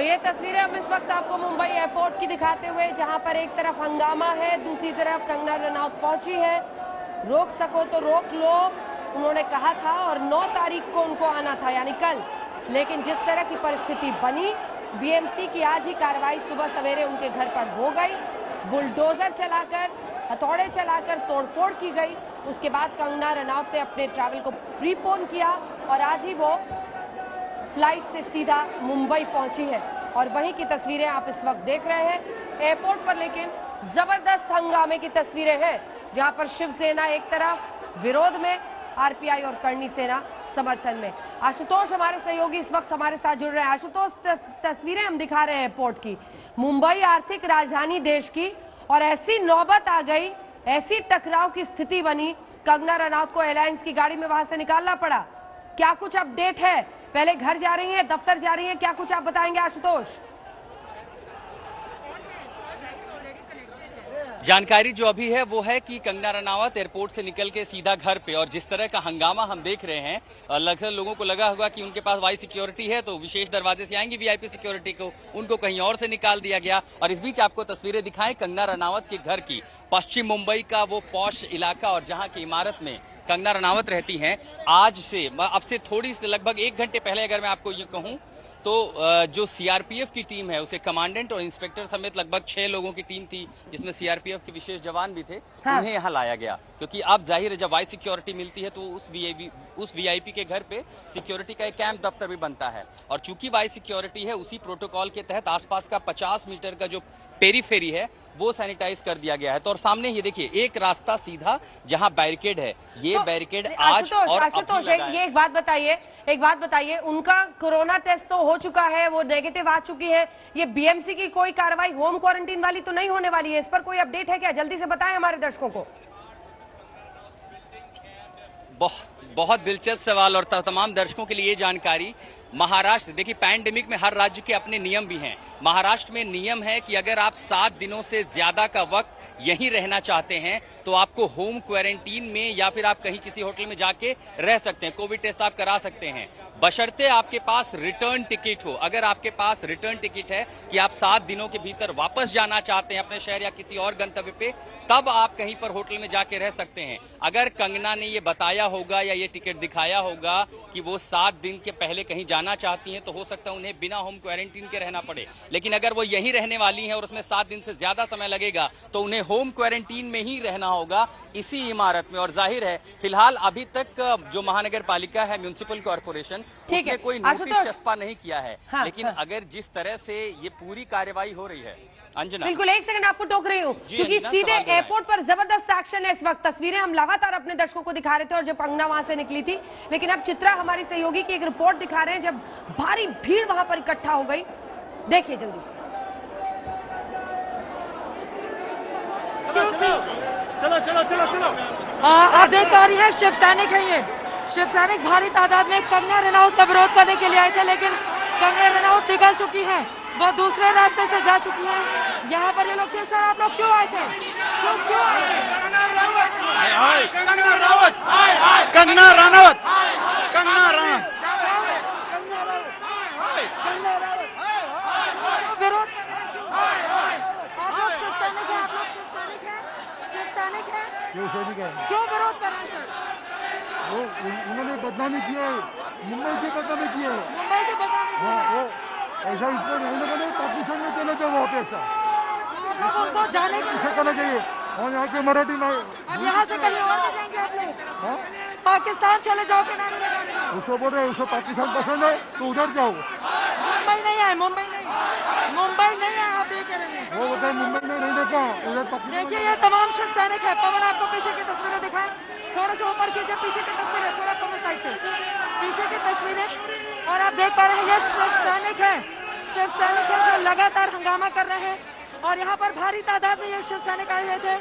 ये तस्वीरें हम इस वक्त आपको मुंबई एयरपोर्ट की दिखाते हुए, जहां पर एक तरफ हंगामा है, दूसरी तरफ कंगना रनौत पहुंची है। रोक सको तो रोक लो, उन्होंने कहा था, और 9 तारीख को उनको आना था, यानी कल। लेकिन जिस तरह की परिस्थिति बनी, बीएमसी की आज ही कार्रवाई सुबह सवेरे उनके घर पर हो गई। बुलडोजर चलाकर, हथौड़े चलाकर तोड़फोड़ की गई। उसके बाद कंगना रनौत ने अपने ट्रैवल को प्रीपोन किया और आज ही वो फ्लाइट से सीधा मुंबई पहुंची है। और वहीं की तस्वीरें आप इस वक्त देख रहे हैं एयरपोर्ट पर। लेकिन जबरदस्त हंगामे की तस्वीरें हैं, जहां पर शिवसेना एक तरफ विरोध में, आरपीआई और करणी सेना समर्थन में। आशुतोष हमारे सहयोगी इस वक्त हमारे साथ जुड़ रहे हैं। आशुतोष, तस्वीरें हम दिखा रहे हैं एयरपोर्ट की, मुंबई आर्थिक राजधानी देश की, और ऐसी नौबत आ गई, ऐसी टकराव की स्थिति बनी, कंगना रनौत को एयरलाइंस की गाड़ी में वहां से निकालना पड़ा। क्या कुछ अपडेट है? पहले घर जा रही हैं, दफ्तर जा रही हैं, क्या कुछ आप बताएंगे आशुतोष? जानकारी जो अभी है वो है कि कंगना रनौत एयरपोर्ट से निकल के सीधा घर पे, और जिस तरह का हंगामा हम देख रहे हैं, लगभग लोगों को लगा होगा कि उनके पास वाई सिक्योरिटी है तो विशेष दरवाजे से आएंगे वीआईपी सिक्योरिटी को, उनको कहीं और से निकाल दिया गया। और इस बीच आपको तस्वीरें दिखाएं कंगना रनौत के घर की, पश्चिम मुंबई का वो पॉश इलाका, और जहां की इमारत में कंगना रनौत रहती हैं। आज से, अब से थोड़ी लगभग 1 घंटे पहले अगर मैं आपको ये कहूं तो जो सीआरपीएफ की टीम है, उसे कमांडेंट और इंस्पेक्टर समेत लगभग 6 लोगों की टीम थी, जिसमें सीआरपीएफ के विशेष जवान भी थे। हाँ। उन्हें यहाँ लाया गया, क्योंकि अब जाहिर है जब वाई सिक्योरिटी मिलती है तो उस वीआईपी के घर पे सिक्योरिटी का एक कैंप दफ्तर भी बनता है। और चूंकि वाई सिक्योरिटी है, उसी प्रोटोकॉल के तहत आसपास का 50 मीटर का जो पेरीफेरी है वो सैनिटाइज कर दिया गया है। तो और सामने ये देखिए एक रास्ता सीधा जहां बैरिकेड है, ये तो बैरिकेड आज और आशुतोष, ये एक बात बताइए, उनका कोरोना टेस्ट तो हो चुका है, वो नेगेटिव आ चुकी है। ये बीएमसी की कोई कार्रवाई होम क्वारंटीन वाली तो नहीं होने वाली है? इस पर कोई अपडेट है क्या? जल्दी से बताएं हमारे दर्शकों को। बहुत दिलचस्प सवाल, और तमाम दर्शकों के लिए जानकारी। महाराष्ट्र, देखिए पैंडेमिक में हर राज्य के अपने नियम भी हैं। महाराष्ट्र में नियम है कि अगर आप 7 दिनों से ज्यादा का वक्त यहीं रहना चाहते हैं तो आपको होम क्वारंटीन में या फिर आप कहीं किसी होटल में जाके रह सकते हैं, कोविड टेस्ट आप करा सकते हैं, बशर्ते आपके पास रिटर्न टिकट हो। अगर आपके पास रिटर्न टिकट है कि आप 7 दिनों के भीतर वापस जाना चाहते हैं अपने शहर या किसी और गंतव्य पे, तब आप कहीं पर होटल में जाके रह सकते हैं। अगर कंगना ने ये बताया होगा या ये टिकट दिखाया होगा कि वो 7 दिन के पहले कहीं जाना चाहती हैं, तो हो सकता है उन्हें बिना होम क्वारंटीन के रहना पड़े। लेकिन अगर वो यहीं रहने वाली हैं और उसमें 7 दिन से ज्यादा समय लगेगा तो उन्हें होम क्वारंटीन में ही रहना होगा, इसी इमारत में। और जाहिर है फिलहाल अभी तक जो महानगर पालिका है, म्युनिसिपल कॉर्पोरेशन, उसने कोई नोटिस चस्पा नहीं किया है। हाँ, लेकिन अगर जिस तरह से ये पूरी कार्यवाही हो रही है, अंजना, बिल्कुल, एक सेकंड आपको टोक रही हूँ, क्योंकि सीधे एयरपोर्ट पर जबरदस्त एक्शन है इस वक्त। तस्वीरें हम लगातार अपने दर्शकों को दिखा रहे थे, और जब कंगना वहां से निकली थी। लेकिन अब चित्रा हमारी सहयोगी की एक रिपोर्ट दिखा रहे हैं, जब भारी भीड़ वहां पर इकट्ठा हो गई। देखिए जल्दी से। चलो चलो चलो चलो। आप देख पा रही हैं, शिव सैनिक है ये। शिव सैनिक भारी तादाद में कंगना रनौत का विरोध करने के लिए आए थे, लेकिन कंगना रनौत निकल चुकी हैं, वो दूसरे रास्ते से जा चुकी हैं। यहाँ पर ये लोग थे। सर, आप लोग क्यों आए थे? क्यों आए थे? कंगना रनौत, कंगना रनौत, कंगना रनौत। विरोध आप लोग शिव सैनिक हैं? आप लोग शिव सैनिक हैं? क्यों सैनिक है? क्यों विरोध कर रहे हैं सर? वो उन्होंने बदनामी की है, मुंबई की बदनामी की है। मुंबई की बदनामी की है। वो ऐसा इसमें नहीं, पाकिस्तान में चले जाओ वहाँ पे। ऐसा उनको जाने इसे करना चाहिए। और यहाँ के मराठी में अब यहाँ से कहीं और नहीं जाएंगे आप लोग? पाकिस्तान चले जाओ के नारे लगाने। उसको बोले उसको पाकिस्तान पसंद है तो उधर जाओ। मुंबई नहीं है, मुंबई नहीं है, आप ये करेंगे? वो बताए मुंबई में नहीं देखा, उधर पाकिस्तान। देखिए ये तमाम शिव सैनिक है। पवन आपको पीछे की तस्वीरें दिखाएं, थोड़ा सा ऊपर कीजिए, पीछे की तस्वीरें, थोड़ा पवन साइड से पीछे की तस्वीरें। और आप देख पा रहे हैं ये शिव सैनिक है जो लगातार हंगामा कर रहे हैं। और यहाँ पर भारी तादाद में ये शिव सैनिक आए हुए थे।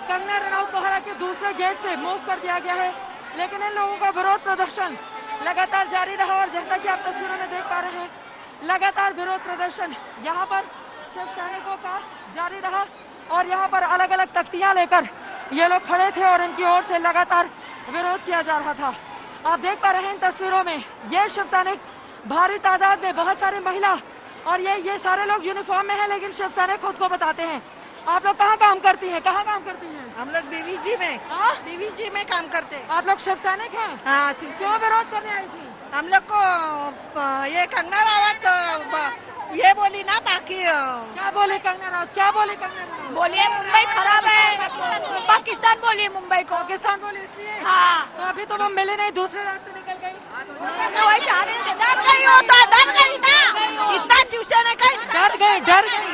कंगना रनौत को हालांकि दूसरे गेट से मूव कर दिया गया है, लेकिन इन लोगों का विरोध प्रदर्शन लगातार जारी रहा। और जैसा कि आप तस्वीरों में देख पा रहे हैं, लगातार विरोध प्रदर्शन यहाँ पर शिव सैनिकों का जारी रहा। और यहाँ पर अलग अलग तख्तियां लेकर ये लोग खड़े थे और इनकी ओर से लगातार विरोध किया जा रहा था। आप देख पा रहे हैं इन तस्वीरों में, ये शिव सैनिक भारी तादाद में, बहुत सारी महिला और ये सारे लोग यूनिफॉर्म में हैं, लेकिन शिवसेना खुद को बताते हैं। आप लोग कहाँ काम करती हैं? कहाँ काम करती हैं? हम लोग बीवीजी में हाँ? बीवीजी में काम करते हैं। आप लोग शिवसैनिक हैं? हाँ, क्यों विरोध करने आई थी? हम लोग को ये कंगना रावत ये बोली ना, बाकी क्या बोले कंगना राउत? क्या बोले कंगना राउत? बोलिए मुंबई खराब है, पाकिस्तान बोलिए मुंबई को। पाकिस्तान बोले इसलिए? हाँ, तो अभी तो वो मिले नहीं, दूसरे रास्ते निकल गई। वही चाह रहे थे, डर गई हो तो डर गई ना, इतना शिवसेना का डर गई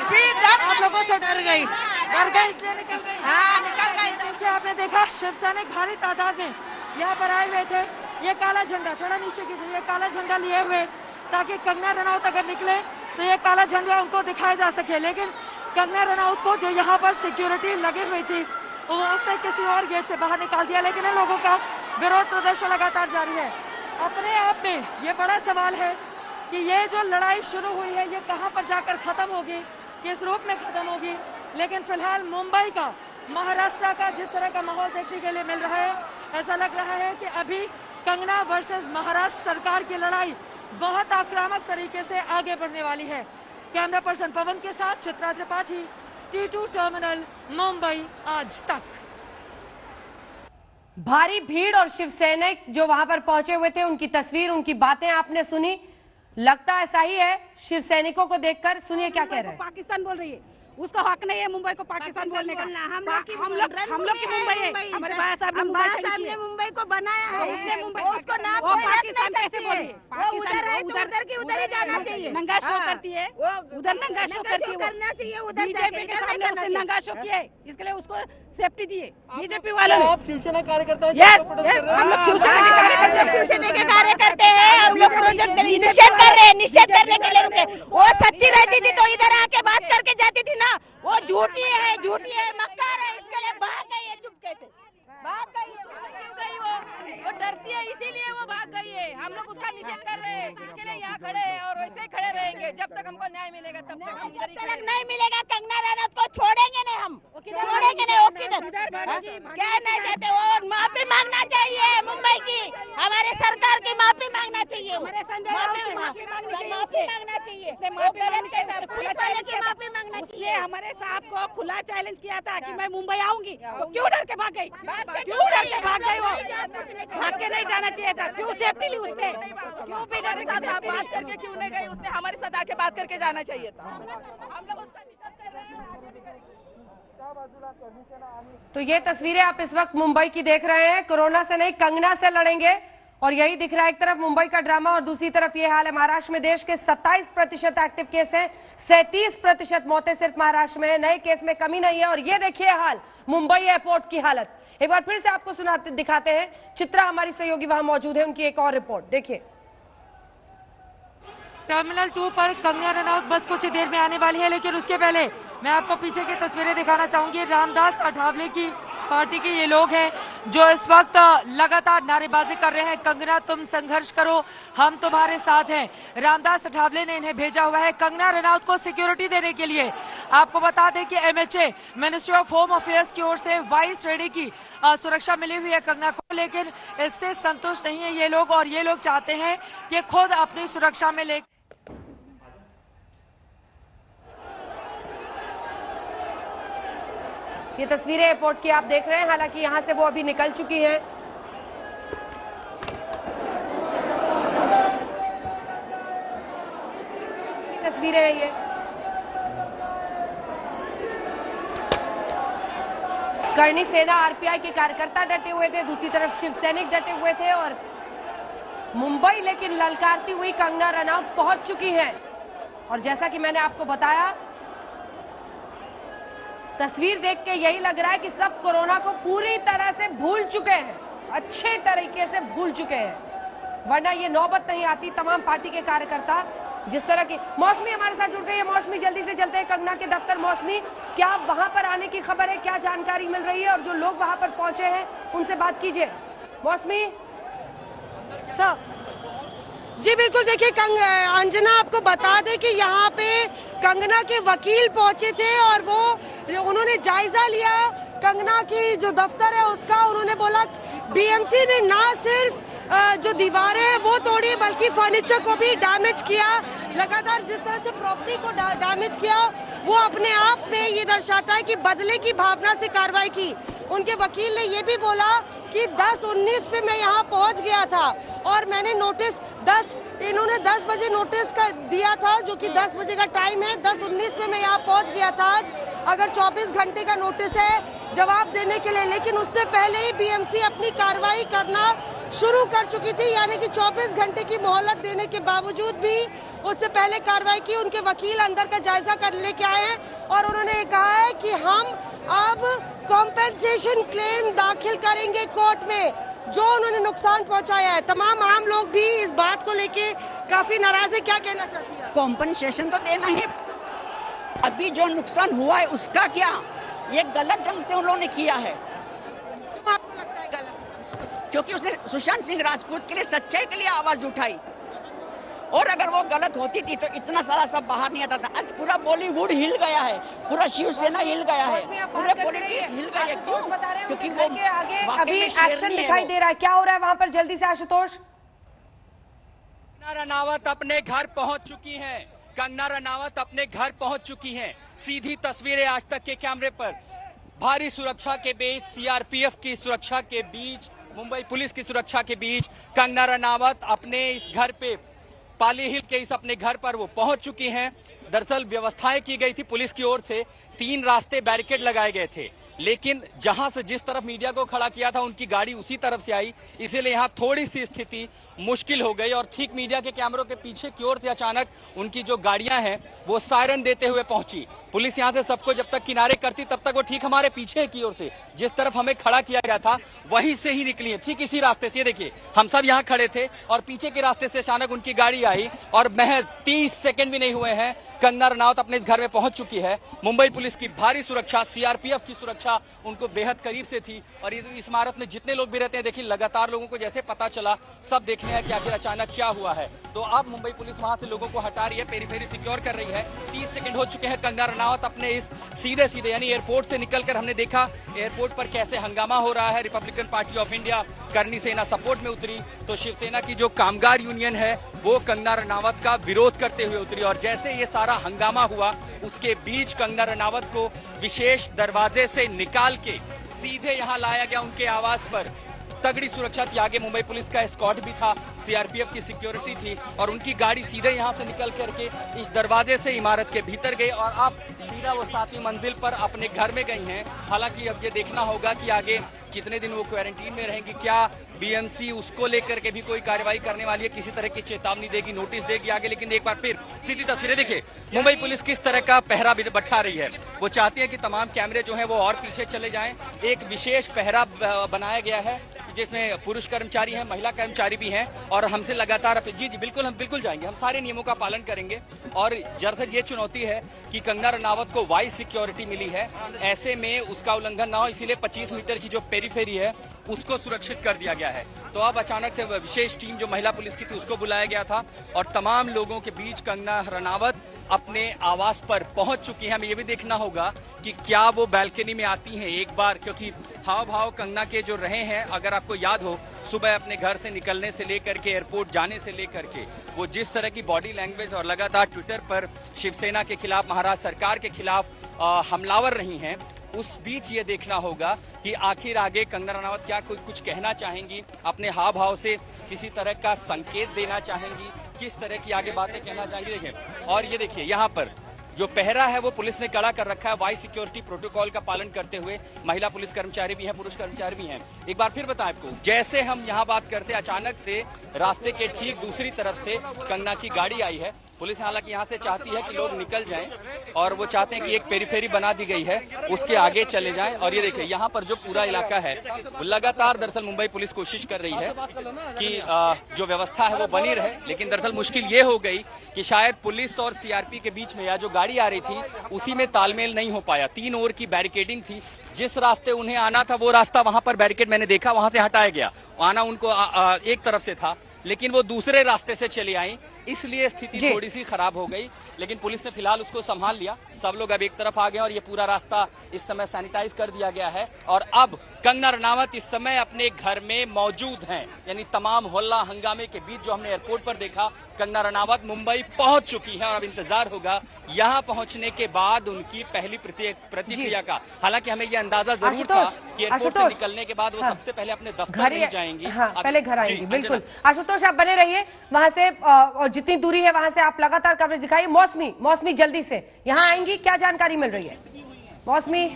फिर डर आप लोगों से डर गई इसलिए निकल गई। हाँ, निकल गई। देखिए, आपने देखा शिवसैनिक भारी तादाद में यहाँ पर आए हुए थे। ये काला झंडा थोड़ा नीचे कीजिए, ये काला झंडा लिए हुए, ताकि कंगना रनौत अगर निकले तो ये काला झंडा उनको दिखाया जा सके। लेकिन कंगना रनौत को जो यहाँ पर सिक्योरिटी लगी हुई थी, वो उसने किसी और गेट से बाहर निकाल दिया। लेकिन इन लोगों का विरोध प्रदर्शन लगातार जारी है। अपने आप में ये बड़ा सवाल है कि ये जो लड़ाई शुरू हुई है, ये कहाँ पर जाकर खत्म होगी, किस रूप में खत्म होगी। लेकिन फिलहाल मुंबई का, महाराष्ट्र का जिस तरह का माहौल देखने के लिए मिल रहा है, ऐसा लग रहा है कि अभी कंगना वर्सेस महाराष्ट्र सरकार की लड़ाई बहुत आक्रामक तरीके से आगे बढ़ने वाली है। कैमरा पर्सन पवन के साथ चित्रा त्रिपाठी, T2 टर्मिनल, मुंबई आज तक। भारी भीड़ और शिवसैनिक जो वहां पर पहुंचे हुए थे, उनकी तस्वीर, उनकी बातें आपने सुनी। लगता ऐसा ही है शिवसैनिकों को देखकर। सुनिए क्या कह रहे हैं। पाकिस्तान बोल रही है, उसका हक नहीं है मुंबई को पाकिस्तान बोलने का। हम लोग की मुंबई है, हमारे बाबा साहब ने मुंबई को बनाया है। उसने मुंबई को नाम वो पाकिस्तान कैसे बोली? उधर की उधर ही जाना चाहिए। नंगा शो करती है, उधर नंगा शो करती है, करना चाहिए। उधर बीजेपी के सामने उसने नंगा शो किया है, इसके लिए उसको सेफ्टी दिए बीजेपी वालों ने। आप शिवसेना कार्यकर्ता हैं? यस, हम लोग शिवसेना के कार्यकर्ते हैं। हम लोग प्रोजेक्ट निषेध करने के लिए रुके। वो सच्ची रहती थी तो इधर आके बात करके जाती थी ना। वो झूठी है, मक्कार है, इसके लिए भाग गई है चुपके से। भाग गई है, वो डरती है, इसीलिए वो भाग गई है। हम लोग उसका निषेध कर रहे हैं, इसके लिए यहाँ खड़े हैं और वैसे ही खड़े रहेंगे जब तक हमको न्याय मिलेगा। तब तक हम इधर ही खड़े रहेंगे। नहीं मिलेगा कंगना रनौत को छोड़ेंगे नहीं, हम छोड़ेंगे नहीं। वो किधर क्या नहीं चाहते? वो माफी मांगना चाहिए मुंबई की, हमारे सरकार की माफी मांगना चाहिए। माफी मांगना चाहिए, पुलिस वाले की माफी मांगना चाहिए। हमारे साहब को खुला चैलेंज किया था कि मैं मुंबई आऊंगी, तो क्यों डर के भाग गई? क्यों डर के भाग गई? वो भाग के नहीं जाना चाहिए था। क्यों सेफ्टी ली उसने? क्यों बीजेपी के साथ बात करके क्यों नहीं गई? उसने हमारे साथ आके बात करके जाना चाहिए था। हम लोग उसका निषेध कर रहे हैं। तो ये तस्वीरें आप इस वक्त मुंबई की देख रहे हैं। कोरोना से नहीं, कंगना से लड़ेंगे, और यही दिख रहा है। एक तरफ मुंबई का ड्रामा और दूसरी तरफ ये हाल है महाराष्ट्र में। देश के 27% एक्टिव केस हैं, 37% मौतें सिर्फ महाराष्ट्र में है। नए केस में कमी नहीं है। और ये देखिए हाल मुंबई एयरपोर्ट की हालत। एक बार फिर से आपको दिखाते हैं। चित्रा हमारी सहयोगी वहां मौजूद है, उनकी एक और रिपोर्ट देखिए। टर्मिनल 2 पर कंगना रनौत बस कुछ ही देर में आने वाली है, लेकिन उसके पहले मैं आपको पीछे की तस्वीरें दिखाना चाहूंगी। रामदास अठावले की पार्टी के ये लोग हैं जो इस वक्त लगातार नारेबाजी कर रहे हैं, कंगना तुम संघर्ष करो, हम तुम्हारे साथ हैं। रामदास अठावले ने इन्हें भेजा हुआ है कंगना रनौत को सिक्योरिटी देने के लिए। आपको बता दें कि MHA, ministry of home affairs की ओर से 22 श्रेणी की सुरक्षा मिली हुई है कंगना को, लेकिन इससे संतुष्ट नहीं है ये लोग, और ये लोग चाहते हैं कि खुद अपनी सुरक्षा में ले। ये तस्वीरें एयरपोर्ट की आप देख रहे हैं। हालांकि यहां से वो अभी निकल चुकी हैं। ये तस्वीरें हैं ये। करणी सेना, RPI के कार्यकर्ता डटे हुए थे, दूसरी तरफ शिवसैनिक डटे हुए थे, और मुंबई लेकिन ललकारती हुई कंगना रनौत पहुंच चुकी हैं। और जैसा कि मैंने आपको बताया, तस्वीर देख के यही लग रहा है कि सब कोरोना को पूरी तरह से भूल चुके हैं, अच्छे तरीके से भूल चुके हैं, वरना ये नौबत नहीं आती। तमाम पार्टी के कार्यकर्ता जिस तरह की। मौसमी हमारे साथ जुड़ गई है। मौसमी, जल्दी से चलते हैं कंगना के दफ्तर। मौसमी, क्या वहां पर आने की खबर है? क्या जानकारी मिल रही है? और जो लोग वहां पर पहुंचे हैं उनसे बात कीजिए। मौसमी जी बिल्कुल, देखिए अंजना आपको बता दें कि यहाँ पे कंगना के वकील पहुंचे थे और उन्होंने जायजा लिया कंगना की जो दफ्तर है उसका। उन्होंने बोला BMC ने ना सिर्फ जो दीवारें हैं वो तोड़ी, बल्कि फर्नीचर को भी डैमेज किया। लगातार जिस तरह से प्रॉपर्टी को डैमेज किया, वो अपने आप में ये दर्शाता है कि बदले की भावना से कार्रवाई की। उनके वकील ने ये भी बोला कि 10:19 पे मैं यहाँ पहुँच गया था और मैंने नोटिस इन्होंने 10 बजे नोटिस का दिया था, जो कि 10 बजे का टाइम है। 10:19 पे मैं यहाँ पहुँच गया था आज। अगर 24 घंटे का नोटिस है जवाब देने के लिए, लेकिन उससे पहले ही बीएमसी अपनी कार्रवाई करना शुरू कर चुकी थी, यानी कि 24 घंटे की मोहलत देने के बावजूद भी उससे पहले कार्रवाई की। उनके वकील अंदर का जायजा कर लेके आए हैं और उन्होंने कहा है कि हम अब कॉम्पेंसेशन क्लेम दाखिल करेंगे कोर्ट में, जो उन्होंने नुकसान पहुंचाया है। तमाम आम लोग भी इस बात को लेके काफी नाराज है। क्या कहना चाहती है? कॉम्पनसेशन तो देना है, अभी जो नुकसान हुआ है उसका क्या, ये गलत ढंग से उन्होंने किया है। आपको लगता है गलत? क्योंकि उसने सुशांत सिंह राजपूत के लिए, सच्चाई के लिए आवाज उठाई, और अगर वो गलत होती थी तो इतना सारा सब बाहर नहीं आता था। आज पूरा बॉलीवुड हिल गया है, पूरा शिवसेना हिल गया है, पूरे पॉलिटिक्स हिल गए हैं। क्यों? क्योंकि वो अभी एक्शन दिखाई दे रहा है। क्या हो रहा है वहां पर, जल्दी से आशुतोष? कंगना रनावत अपने घर पहुंच चुकी हैं। कंगना रनावत अपने घर पहुंच चुकी हैं। सीधी तस्वीरें आज तक के कैमरे पर। भारी सुरक्षा के बीच, सीआरपीएफ की सुरक्षा के बीच, मुंबई पुलिस की सुरक्षा के बीच कंगना रनावत अपने इस घर पे, पाली हिल के इस अपने घर पर वो पहुंच चुकी हैं। दरअसल व्यवस्थाएं की गई थी पुलिस की ओर से, 3 रास्ते बैरिकेड लगाए गए थे, लेकिन जहां से जिस तरफ मीडिया को खड़ा किया था उनकी गाड़ी उसी तरफ से आई, इसीलिए यहां थोड़ी सी स्थिति मुश्किल हो गई। और ठीक मीडिया के कैमरों के पीछे की ओर से अचानक उनकी जो गाड़ियां हैं वो सायरन देते हुए पहुंची। पुलिस यहां से सबको जब तक किनारे करती तब तक वो ठीक हमारे पीछे की ओर से, जिस तरफ हमें खड़ा किया गया था वहीं से ही निकली है, ठीक इसी रास्ते से। देखिए हम सब यहाँ खड़े थे और पीछे के रास्ते से अचानक उनकी गाड़ी आई और महज 30 सेकंड भी नहीं हुए हैं कंगना रनावत अपने इस घर में पहुंच चुकी है। मुंबई पुलिस की भारी सुरक्षा, सीआरपीएफ की सुरक्षा उनको बेहद करीब से थी। और इस इमारत में जितने लोग भी रहते हैं, देखिए लगातार लोगों को जैसे पता चला सब देखने हैं कि आखिर अचानक क्या हुआ है। तो अब मुंबई पुलिस वहां से लोगों को हटा रही है, पेरीफेरी सिक्योर कर रही है। 30 सेकंड हो चुके हैं। कंगना रनावत अपने इस सीधे यानी एयरपोर्ट से निकलकर हमने देखा एयरपोर्ट पर कैसे हंगामा हो रहा है। रिपब्लिकन पार्टी ऑफ इंडिया करनी सेना सपोर्ट में उतरी, तो शिवसेना की जो कामगार यूनियन है वो कंगना रनावत का विरोध करते हुए उतरी। और जैसे ये सारा हंगामा हुआ उसके बीच कंगना रनावत को विशेष दरवाजे से निकाल के सीधे यहां लाया गया उनके आवास पर। तगड़ी सुरक्षा थी, आगे मुंबई पुलिस का एस्कॉर्ट भी था, सीआरपीएफ की सिक्योरिटी थी और उनकी गाड़ी सीधे यहां से निकल करके इस दरवाजे से इमारत के भीतर गई और अब सीधा वो 7वीं मंजिल पर अपने घर में गई हैं। हालांकि अब ये देखना होगा कि आगे कितने दिन वो क्वारंटीन में रहेंगी, क्या बीएमसी उसको लेकर के भी कोई कार्रवाई करने वाली है, किसी तरह की चेतावनी देगी, नोटिस देगी आगे। लेकिन एक बार फिर सीधी तस्वीरें देखिए, मुंबई पुलिस किस तरह का पहरा बैठा रही है। वो चाहती है कि तमाम कैमरे जो हैं वो और पीछे चले जाएं। एक विशेष पहरा बनाया गया है जिसमें पुरुष कर्मचारी हैं, महिला कर्मचारी भी हैं और हमसे लगातार जी बिल्कुल, हम बिल्कुल जाएंगे, हम सारे नियमों का पालन करेंगे। और दरअसल ये चुनौती है कि कंगना रनावत को वाइस सिक्योरिटी मिली है, ऐसे में उसका उल्लंघन ना हो, इसीलिए 25 मीटर की जो पेरीफेरी है उसको सुरक्षित कर दिया गया है। तो अब अचानक से विशेष टीम जो महिला पुलिस की थी उसको बुलाया गया था और तमाम लोगों के बीच कंगना रनावत अपने आवास पर पहुंच चुकी है। हमें ये भी देखना होगा कि क्या वो बैल्कनी में आती हैं एक बार, क्योंकि हाव भाव कंगना के जो रहे हैं, अगर आपको याद हो सुबह अपने घर से निकलने से लेकर के एयरपोर्ट जाने से लेकर के वो जिस तरह की बॉडी लैंग्वेज और लगातार ट्विटर पर शिवसेना के खिलाफ, महाराष्ट्र सरकार के खिलाफ हमलावर रही हैं, उस बीच ये देखना होगा कि आखिर आगे कंगना रनावत क्या कुछ कहना चाहेंगी, अपने हाव भाव से किसी तरह का संकेत देना चाहेंगी, किस तरह की आगे बातें कहना चाहेंगी। देखिए और ये देखिए यहाँ पर जो पहरा है वो पुलिस ने कड़ा कर रखा है, वाइस सिक्योरिटी प्रोटोकॉल का पालन करते हुए। महिला पुलिस कर्मचारी भी हैं, पुरुष कर्मचारी भी हैं। एक बार फिर बताएं आपको, जैसे हम यहाँ बात करते अचानक से रास्ते के ठीक दूसरी तरफ से कंगना की गाड़ी आई है। पुलिस हालांकि यहाँ से चाहती है कि लोग निकल जाएं और वो चाहते हैं कि एक पेरीफेरी बना दी गई है उसके आगे चले जाएं। और ये देखिए यहाँ पर जो पूरा इलाका है वो लगातार दरअसल मुंबई पुलिस कोशिश कर रही है कि जो व्यवस्था है वो बनी रहे, लेकिन दरअसल मुश्किल ये हो गई कि शायद पुलिस और सीआरपी के बीच में या जो गाड़ी आ रही थी उसी में तालमेल नहीं हो पाया। 3 ओर की बैरिकेडिंग थी, जिस रास्ते उन्हें आना था वो रास्ता वहां पर बैरिकेड मैंने देखा वहां से हटाया गया, आना उनको एक तरफ से था, लेकिन वो दूसरे रास्ते से चली आई, इसलिए स्थिति थोड़ी सी खराब हो गई। लेकिन पुलिस ने फिलहाल उसको संभाल लिया, सब लोग अब एक तरफ आ गए और ये पूरा रास्ता इस समय सैनिटाइज कर दिया गया है और अब कंगना रनावत इस समय अपने घर में मौजूद हैं, यानी तमाम हल्ला हंगामे के बीच जो हमने एयरपोर्ट पर देखा, कंगना रनावत मुंबई पहुंच चुकी है और अब इंतजार होगा यहां पहुंचने के बाद उनकी पहली प्रतिक्रिया का। हालांकि हमें यह अंदाजा जरूर था कि एयरपोर्ट से निकलने के बाद वो सबसे पहले अपने दफ्तर नहीं जाएंगी, पहले घर आएंगी। बिल्कुल आशुतोष, आप बने रहिए वहां से, और जितनी दूरी है वहां से आप लगातार कवरेज दिखाइए। मौसमी जल्दी से यहाँ आएंगी, क्या जानकारी मिल रही है मौसमी?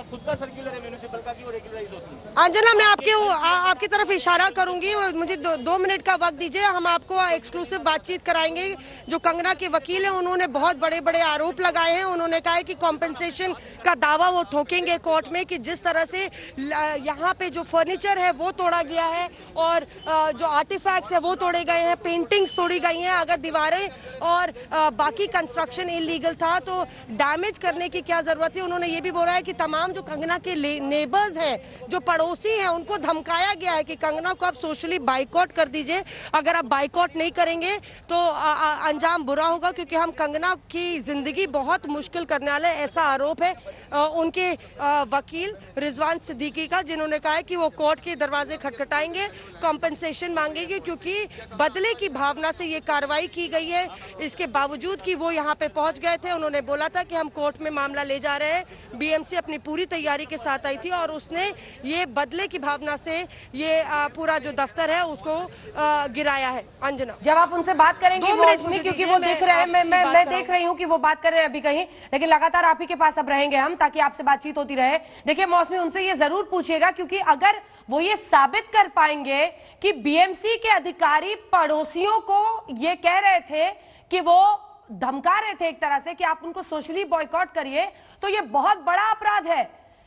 खुद का सर्कुलर है म्युनिसिपल का कि वो रेगुलराइज होती है। अंजना, मैं आपकी तरफ इशारा करूंगी, मुझे 2 मिनट का वक्त दीजिए, हम आपको एक्सक्लूसिव बातचीत कराएंगे। जो कंगना के वकील हैं उन्होंने बहुत बड़े बड़े आरोप लगाए हैं। उन्होंने कहा है कि कॉम्पेंसेशन का दावा वो ठोकेंगे कोर्ट में, कि जिस तरह से यहाँ पे जो फर्नीचर है वो तोड़ा गया है और जो आर्टिफैक्ट्स है वो तोड़े गए हैं, पेंटिंग्स तोड़ी गई हैं। अगर दीवारें और बाकी कंस्ट्रक्शन इलीगल था तो डैमेज करने की क्या जरूरत है। उन्होंने ये भी बोला है कि तमाम जो कंगना के नेबर्स हैं, जो पड़ोसी हैं, उनको धमकाया गया है कि कंगना को आप सोशली बाइकआउट कर दीजिए। अगर आप बाइकआउट नहीं करेंगे तो अंजाम बुरा होगा, क्योंकि हम कंगना की जिंदगी बहुत मुश्किल करने वाले, ऐसा आरोप है उनके वकील रिजवान सिद्दीकी का, जिन्होंने कहा है कि वो कोर्ट के दरवाजे खटखटाएंगे, कॉम्पेंसेशन मांगेंगे, क्योंकि बदले की भावना से ये कार्रवाई की गई है। इसके बावजूद कि वो यहाँ पे पहुंच गए थे, उन्होंने बोला था कि हम कोर्ट में मामला ले जा रहे हैं। बीएमसी अपनी पूरी तैयारी के साथ आई थी और उसने ये बदले की भावना से ये पूरा जो दफ्तर है उसको गिराया है। अंजना, जब आप उनसे बात करेंगे क्योंकि वो देख रहे हैं, मैं देख रही हूँ कि वो बात कर रहे हैं अभी कहीं, लेकिन लगातार आप ही के पास अब रहेंगे हम, ताकि आपसे बातचीत होती रहे। देखिए मौसमी, उनसे ये जरूर पूछिएगा, क्योंकि अगर वो ये साबित कर पाएंगे कि बीएमसी के अधिकारी पड़ोसियों को ये कह रहे थे कि वो धमका रहे थे एक तरह से कि आप उनको सोशली बॉयकॉट करिए, तो ये बहुत बड़ा अपराध है।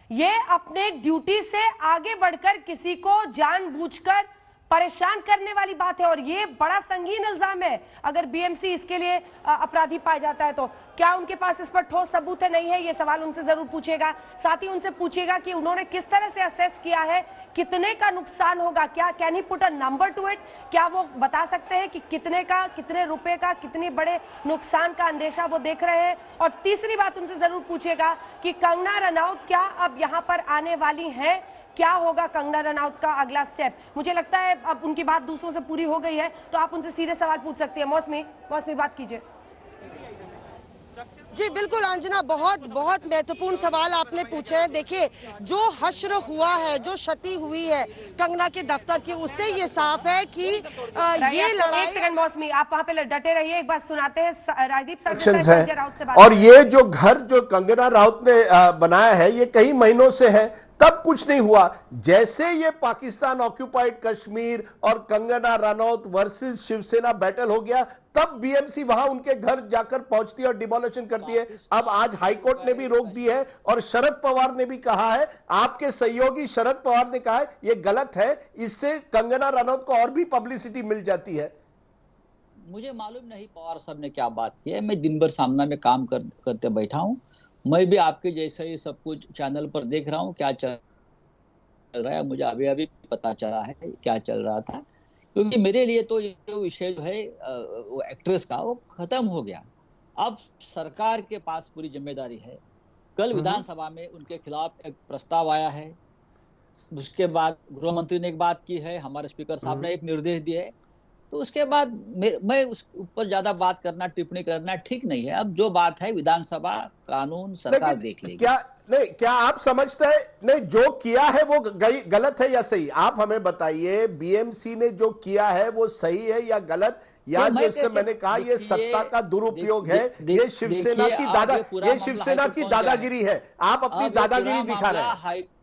ये अपने ड्यूटी से आगे बढ़कर किसी को जानबूझकर परेशान करने वाली बात है और ये बड़ा संगीन इल्जाम है। अगर बीएमसी इसके लिए अपराधी पाया जाता है तो क्या उनके पास इस पर ठोस सबूत है, नहीं है? ये सवाल उनसे जरूर पूछेगा। साथ ही उनसे पूछेगा कि उन्होंने किस तरह से असेस किया है कितने का नुकसान होगा, क्या can he put a number two it, क्या वो बता सकते हैं कि कितने का, कितने रुपए का, कितने बड़े नुकसान का अंदेशा वो देख रहे हैं। और तीसरी बात उनसे जरूर पूछेगा कि कंगना रनौत क्या अब यहाँ पर आने वाली हैं, क्या होगा कंगना रनौत का अगला स्टेप। मुझे लगता है अब उनकी बात दूसरों से पूरी हो गई है, तो आप उनसे सीधे सवाल पूछ सकती है। मौसमी बात कीजिए। जी बिल्कुल अंजना, बहुत महत्वपूर्ण सवाल आपने पूछे हैं। देखिए, जो हश्र हुआ है, जो क्षति हुई है कंगना के दफ्तर की, उससे ये साफ है कि ये लड़ाई। एक सेकंड मौसमी, आप वहां पे डटे रहिए, एक बात सुनाते हैं राजदीप संजय राउत से बात। और ये जो घर जो कंगना राउत ने बनाया है, ये कई महीनों से है, तब कुछ नहीं हुआ। जैसे ये पाकिस्तान ऑक्यूपाइड कश्मीर और कंगना रनौत वर्सेस शिवसेना बैटल हो गया, तब बीएमसी वहां उनके घर जाकर पहुंचती है और डिमोलिशन करती है। अब आज हाईकोर्ट ने भी रोक दी है और शरद पवार ने भी कहा है, आपके सहयोगी शरद पवार ने कहा है ये गलत है, इससे कंगना रनौत को और भी पब्लिसिटी मिल जाती है। मुझे मालूम नहीं पवार साहब ने क्या बात की है। मैं दिन भर सामना में काम करते बैठा हूं। मैं भी आपके जैसा ही सब कुछ चैनल पर देख रहा हूँ क्या चल रहा है। मुझे अभी पता चला है क्या चल रहा था, क्योंकि मेरे लिए तो ये विषय जो है वो एक्ट्रेस का, वो खत्म हो गया। अब सरकार के पास पूरी जिम्मेदारी है। कल विधानसभा में उनके खिलाफ एक प्रस्ताव आया है, उसके बाद गृह मंत्री ने एक बात की है, हमारे स्पीकर साहब ने एक निर्देश दिए है, तो उसके बाद मैं उस ऊपर ज्यादा बात करना, टिप्पणी करना ठीक नहीं है। अब जो बात है विधानसभा, कानून, सरकार देख लेगी। क्या आप समझते हैं नहीं जो किया है वो गलत है या सही? आप हमें बताइए, बीएमसी ने जो किया है वो सही है या गलत? या जैसे मैंने कहा, ये सत्ता का दुरुपयोग है, ये शिवसेना की दादागिरी है। आप अपनी दादागिरी दिखा रहे हैं।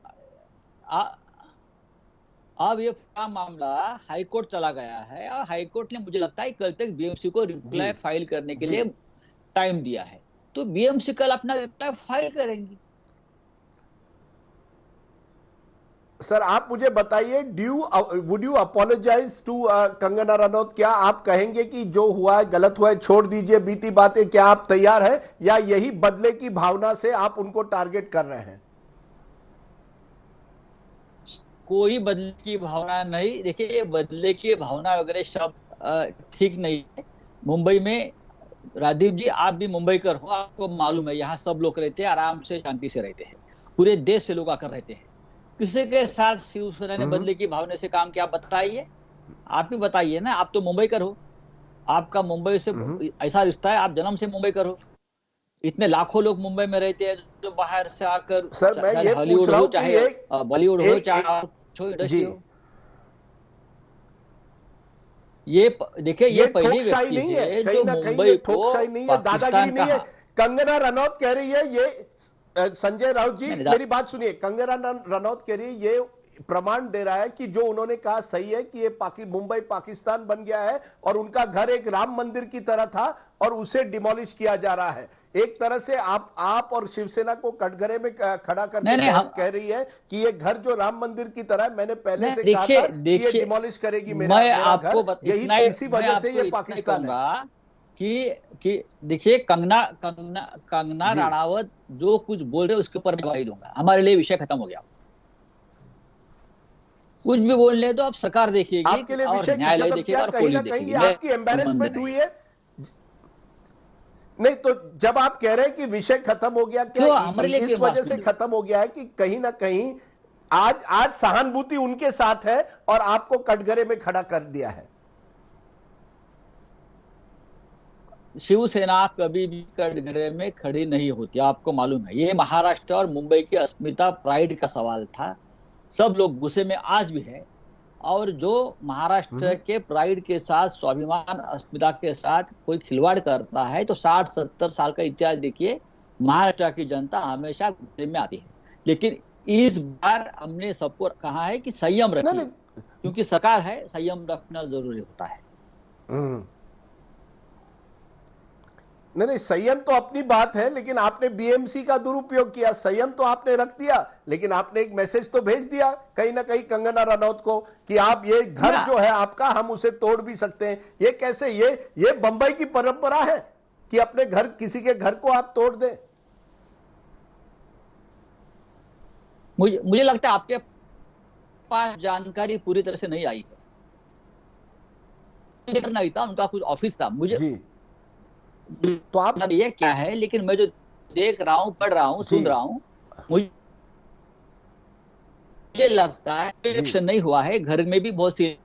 अब ये पूरा मामला हाईकोर्ट चला गया है और हाईकोर्ट ने मुझे लगता है कल तक बीएमसी को रिप्लाई फाइल करने के लिए टाइम दिया है, तो बीएमसी कल अपना रिप्लाई फाइल करेंगी। सर आप मुझे बताइए, would you apologize to Kangana Ranaut? क्या आप कहेंगे कि जो हुआ है गलत हुआ है, छोड़ दीजिए बीती बातें? क्या आप तैयार हैं या यही बदले की भावना से आप उनको टारगेट कर रहे हैं? कोई बदले की भावना नहीं। देखिए, बदले की भावना वगैरह शब्द ठीक नहीं है। मुंबई में राजीव जी, आप भी मुंबईकर हो, आपको मालूम है यहाँ सब लोग रहते हैं, आराम से शांति से रहते हैं, पूरे देश से लोग आकर रहते हैं। किसी के साथ शिवसेना ने बदले की भावना से काम किया, बताइए, आप ही बताइए ना। आप तो मुंबई कर हो, आपका मुंबई से ऐसा रिश्ता है, आप जन्म से मुंबई कर हो। इतने लाखों लोग मुंबई में रहते हैं जो बाहर से आकर, सर मैं ये हॉलीवुड पूछ रहा हो हूं चाहे बॉलीवुड हो चाहे इंडस्ट्री हो, ये देखिए ये पहली व्यक्ति नहीं है, है कहीं जो ना कहीं मुंबई ये को ठोकशाही नहीं है, दादागिरी नहीं है। कंगना रनौत कह रही है ये, संजय राउत जी मेरी बात सुनिए, कंगना रनौत कह रही है ये प्रमाण दे रहा है कि जो उन्होंने कहा सही है कि ये मुंबई पाकिस्तान बन गया है और उनका घर एक राम मंदिर की तरह था और उसे डिमोलिश किया जा रहा है। एक तरह से आप और शिवसेना को कटघरे में खड़ा करके कह रही है कि ये घर जो राम मंदिर की तरह है, मैंने पहले से कहा था कि ये डिमोलिश करेगी मेरा घर, यही इसी वजह से ये पाकिस्तान है। कि देखिए कंगना रनावत जो कुछ बोल रहे उसके ऊपर मैं गवाही दूंगा, हमारे लिए विषय खत्म हो गया। कुछ भी बोलने तो आप सरकार देखिएगी, आपके लिए विषय न्यायालय खत्म देखेगा किया, और कहीं ना पुलिस कहीं ये देखेगी। आपकी एम्बैरेसमेंट हुई है। नहीं तो जब आप कह रहे हैं कि विषय खत्म हो गया, क्या इस वजह से खत्म हो गया है कि कहीं ना कहीं आज सहानुभूति उनके साथ है और आपको कटघरे में खड़ा कर दिया है? शिवसेना कभी भी कटघरे में खड़ी नहीं होती, आपको मालूम है। ये महाराष्ट्र और मुंबई की अस्मिता, प्राइड का सवाल था। सब लोग गुस्से में आज भी है, और जो महाराष्ट्र के प्राइड के साथ, स्वाभिमान, अस्मिता के साथ कोई खिलवाड़ करता है तो 60-70 साल का इतिहास देखिए, महाराष्ट्र की जनता हमेशा गुस्से में आती है। लेकिन इस बार हमने सबको कहा है कि संयम रखिए, क्योंकि सरकार है, संयम रखना जरूरी होता है। नहीं, संयम तो अपनी बात है, लेकिन आपने बीएमसी का दुरुपयोग किया। संयम तो आपने रख दिया, लेकिन आपने एक मैसेज तो भेज दिया कहीं ना कहीं कंगना रनौत को कि आप ये घर जो है आपका, हम उसे तोड़ भी सकते हैं। ये कैसे, ये बंबई की परंपरा है कि अपने घर, किसी के घर को आप तोड़ दें? मुझे लगता है आपके पास जानकारी पूरी तरह से नहीं आई है। नहीं था, उनका कुछ ऑफिस था, मुझे तो आप ये क्या है, लेकिन मैं जो देख रहा हूँ, पढ़ रहा हूँ, सुन रहा हूँ, मुझे लगता है इलेक्शन नहीं हुआ है। घर में भी बहुत सी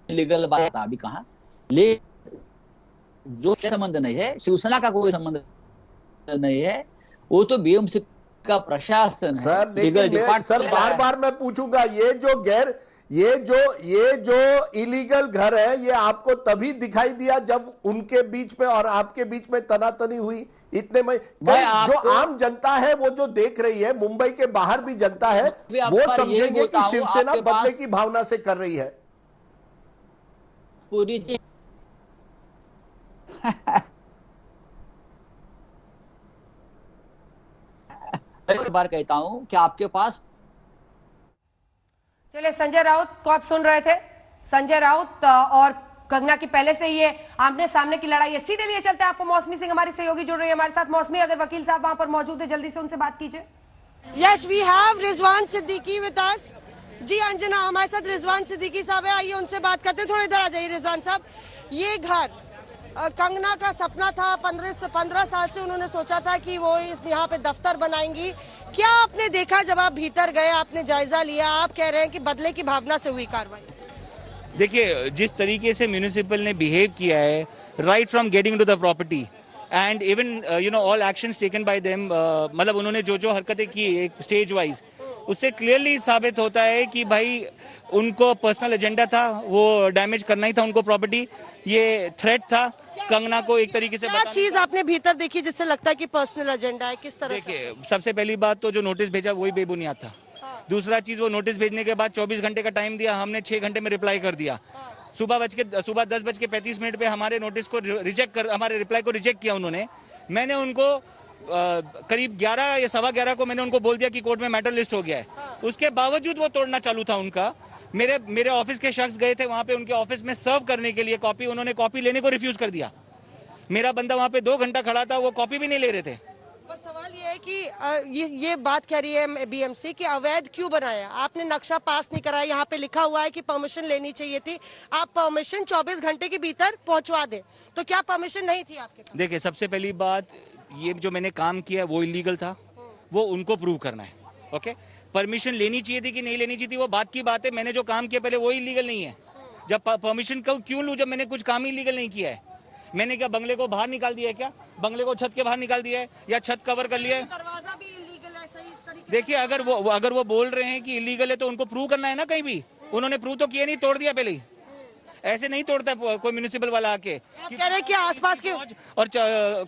लीगल बात अभी कहा, लेकिन जो संबंध नहीं है, शिवसेना का कोई संबंध नहीं है, वो तो बीएमसी का प्रशासन है। सर लेकिन सर बार बार मैं पूछूंगा, ये जो इलीगल घर है, ये आपको तभी दिखाई दिया जब उनके बीच में और आपके बीच में तनातनी हुई इतने में। जो आम जनता है वो जो देख रही है, मुंबई के बाहर भी जनता है, वो समझेंगे कि शिवसेना बदले की भावना से कर रही है। पूरी एक बार कहता हूं कि आपके पास, चलिए संजय राउत को आप सुन रहे थे। संजय राउत और कंगना की पहले से ये आमने सामने की लड़ाई है। सीधे लिए चलते हैं, आपको मौसमी सिंह हमारी सहयोगी जुड़ रही है हमारे साथ। मौसमी, अगर वकील साहब वहां पर मौजूद है, जल्दी से उनसे बात कीजिए। Yes, we have Rizwan Siddiqui with us. जी अंजना, हमारे साथ रिजवान सिद्दीकी साहब है, आइए उनसे बात करते हैं। थोड़ी इधर आ जाइए रिजवान साहब। ये घर कंगना का सपना था, 15 साल से उन्होंने सोचा था कि वो यहाँ पे दफ्तर बनाएंगी। क्या आपने देखा जब आप भीतर गए, आपने जायजा लिया? आप कह रहे हैं कि बदले की भावना से हुई कार्रवाई। देखिए, जिस तरीके से म्यूनिसिपल ने बिहेव किया है, right from getting to the property and even all actions taken by them, मतलब उन्होंने जो हरकतें की एक स्टेज वाइज, उससे क्लियरली साबित होता है कि भाई उनको पर्सनल एजेंडा था, वो डैमेज करना ही था उनको प्रॉपर्टी। ये थ्रेट था कंगना को एक तरीके से। क्या चीज आपने भीतर देखी जिससे लगता है कि पर्सनल एजेंडा है? किस तरह? देखिए, सबसे पहली बात तो जो नोटिस भेजा वही बेबुनियाद था। दूसरा चीज, वो नोटिस भेजने के बाद 24 घंटे का टाइम दिया, हमने 6 घंटे में रिप्लाई कर दिया। सुबह 10:35 पे हमारे नोटिस को हमारे रिप्लाई को रिजेक्ट किया उन्होंने। मैंने उनको करीब 11 या 11:15 को मैंने उनको बोल दिया कि कोर्ट में मैटर लिस्ट हो गया है। उसके बावजूद वो तोड़ना चालू था उनका। मेरे ऑफिस के शख्स गए थे वहां पे उनके ऑफिस में सर्व करने के लिए कॉपी, उन्होंने कॉपी लेने को रिफ्यूज कर दिया। मेरा बंदा वहां पे 2 घंटा खड़ा था, वो कॉपी भी नहीं ले रहे थे। पर सवाल ये है कि ये बात कह रही है बीएमसी कि अवैध क्यों बनाया? आपने नक्शा पास नहीं कराया, यहाँ पे लिखा हुआ है कि परमिशन लेनी चाहिए थी। आप परमिशन 24 घंटे के भीतर पहुंचवा दे, तो क्या परमिशन नहीं थी आपके पास? देखिए, सबसे पहली बात, ये जो मैंने काम किया वो इलीगल था, वो उनको प्रूव करना है। ओके, परमिशन लेनी चाहिए थी कि नहीं लेनी चाहिए थी वो बात की बात है। मैंने जो काम किया पहले वो इलीगल नहीं है। जब परमिशन क्यों लूं जब मैंने कुछ काम इलीगल नहीं किया है? मैंने क्या बंगले को बाहर निकाल दिया है? क्या बंगले को छत के बाहर निकाल दिया है या छत कवर कर लिया है? दरवाजा भी इलीगल है सही तरीके। देखिए अगर वो बोल रहे हैं कि इलीगल है तो उनको प्रूव करना है ना कहीं भी। उन्होंने प्रूव तो किया नहीं, तोड़ दिया पहले ही। ऐसे नहीं तोड़ता कोई म्यूनिसिपल वाला आके। आप कह रहे हैं कि आसपास के और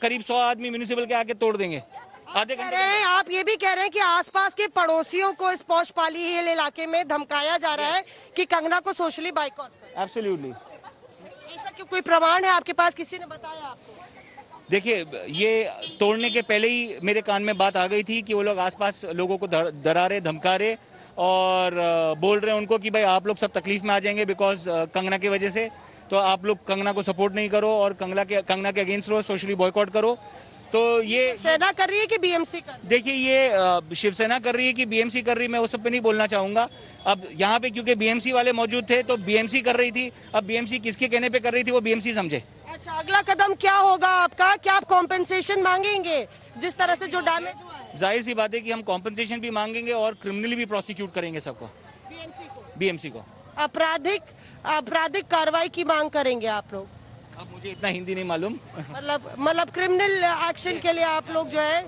करीब 100 आदमी म्यूनिसिपल के आके तोड़ देंगे आधे कह घंटे। रहे हैं, आप ये भी कह रहे हैं कि आसपास के पड़ोसियों को इस पौष पाली हिल इलाके में धमकाया जा रहा है कि कंगना को सोशली बाइकआउट करें। एब्सोल्युटली। ऐसा क्यों, कोई प्रमाण है आपके पास, किसी ने बताया आपको? देखिए ये तोड़ने के पहले ही मेरे कान में बात आ गई थी कि वो लोग आसपास लोगों को डरा रहे, धमका रहे और बोल रहे हैं उनको कि भाई आप लोग सब तकलीफ में आ जाएंगे बिकॉज कंगना की वजह से, तो आप लोग कंगना को सपोर्ट नहीं करो और कंगना के अगेंस्ट रहो, सोशली बॉयकॉट करो। तो ये सेना कर रही है कि बीएमसी कर रही है? देखिए ये शिवसेना कर रही है कि बीएमसी कर रही है, मैं उस सब पे नहीं बोलना चाहूंगा। अब यहाँ पे क्योंकि बीएमसी वाले मौजूद थे तो बीएमसी कर रही थी। अब बीएमसी किसके कहने पे कर रही थी वो बीएमसी समझे। अच्छा, अगला कदम क्या होगा आपका? क्या आप कॉम्पेंसेशन मांगेंगे जिस तरह से जो डैमेज हुआ है? जाहिर सी बात है कि हम कॉम्पेंसेशन भी मांगेंगे और क्रिमिनली भी प्रोसिक्यूट करेंगे सबको, बीएमसी को। आपराधिक कार्रवाई की मांग करेंगे आप लोग? अब मुझे इतना हिंदी नहीं मालूम। मतलब क्रिमिनल एक्शन के लिए आप लोग जो है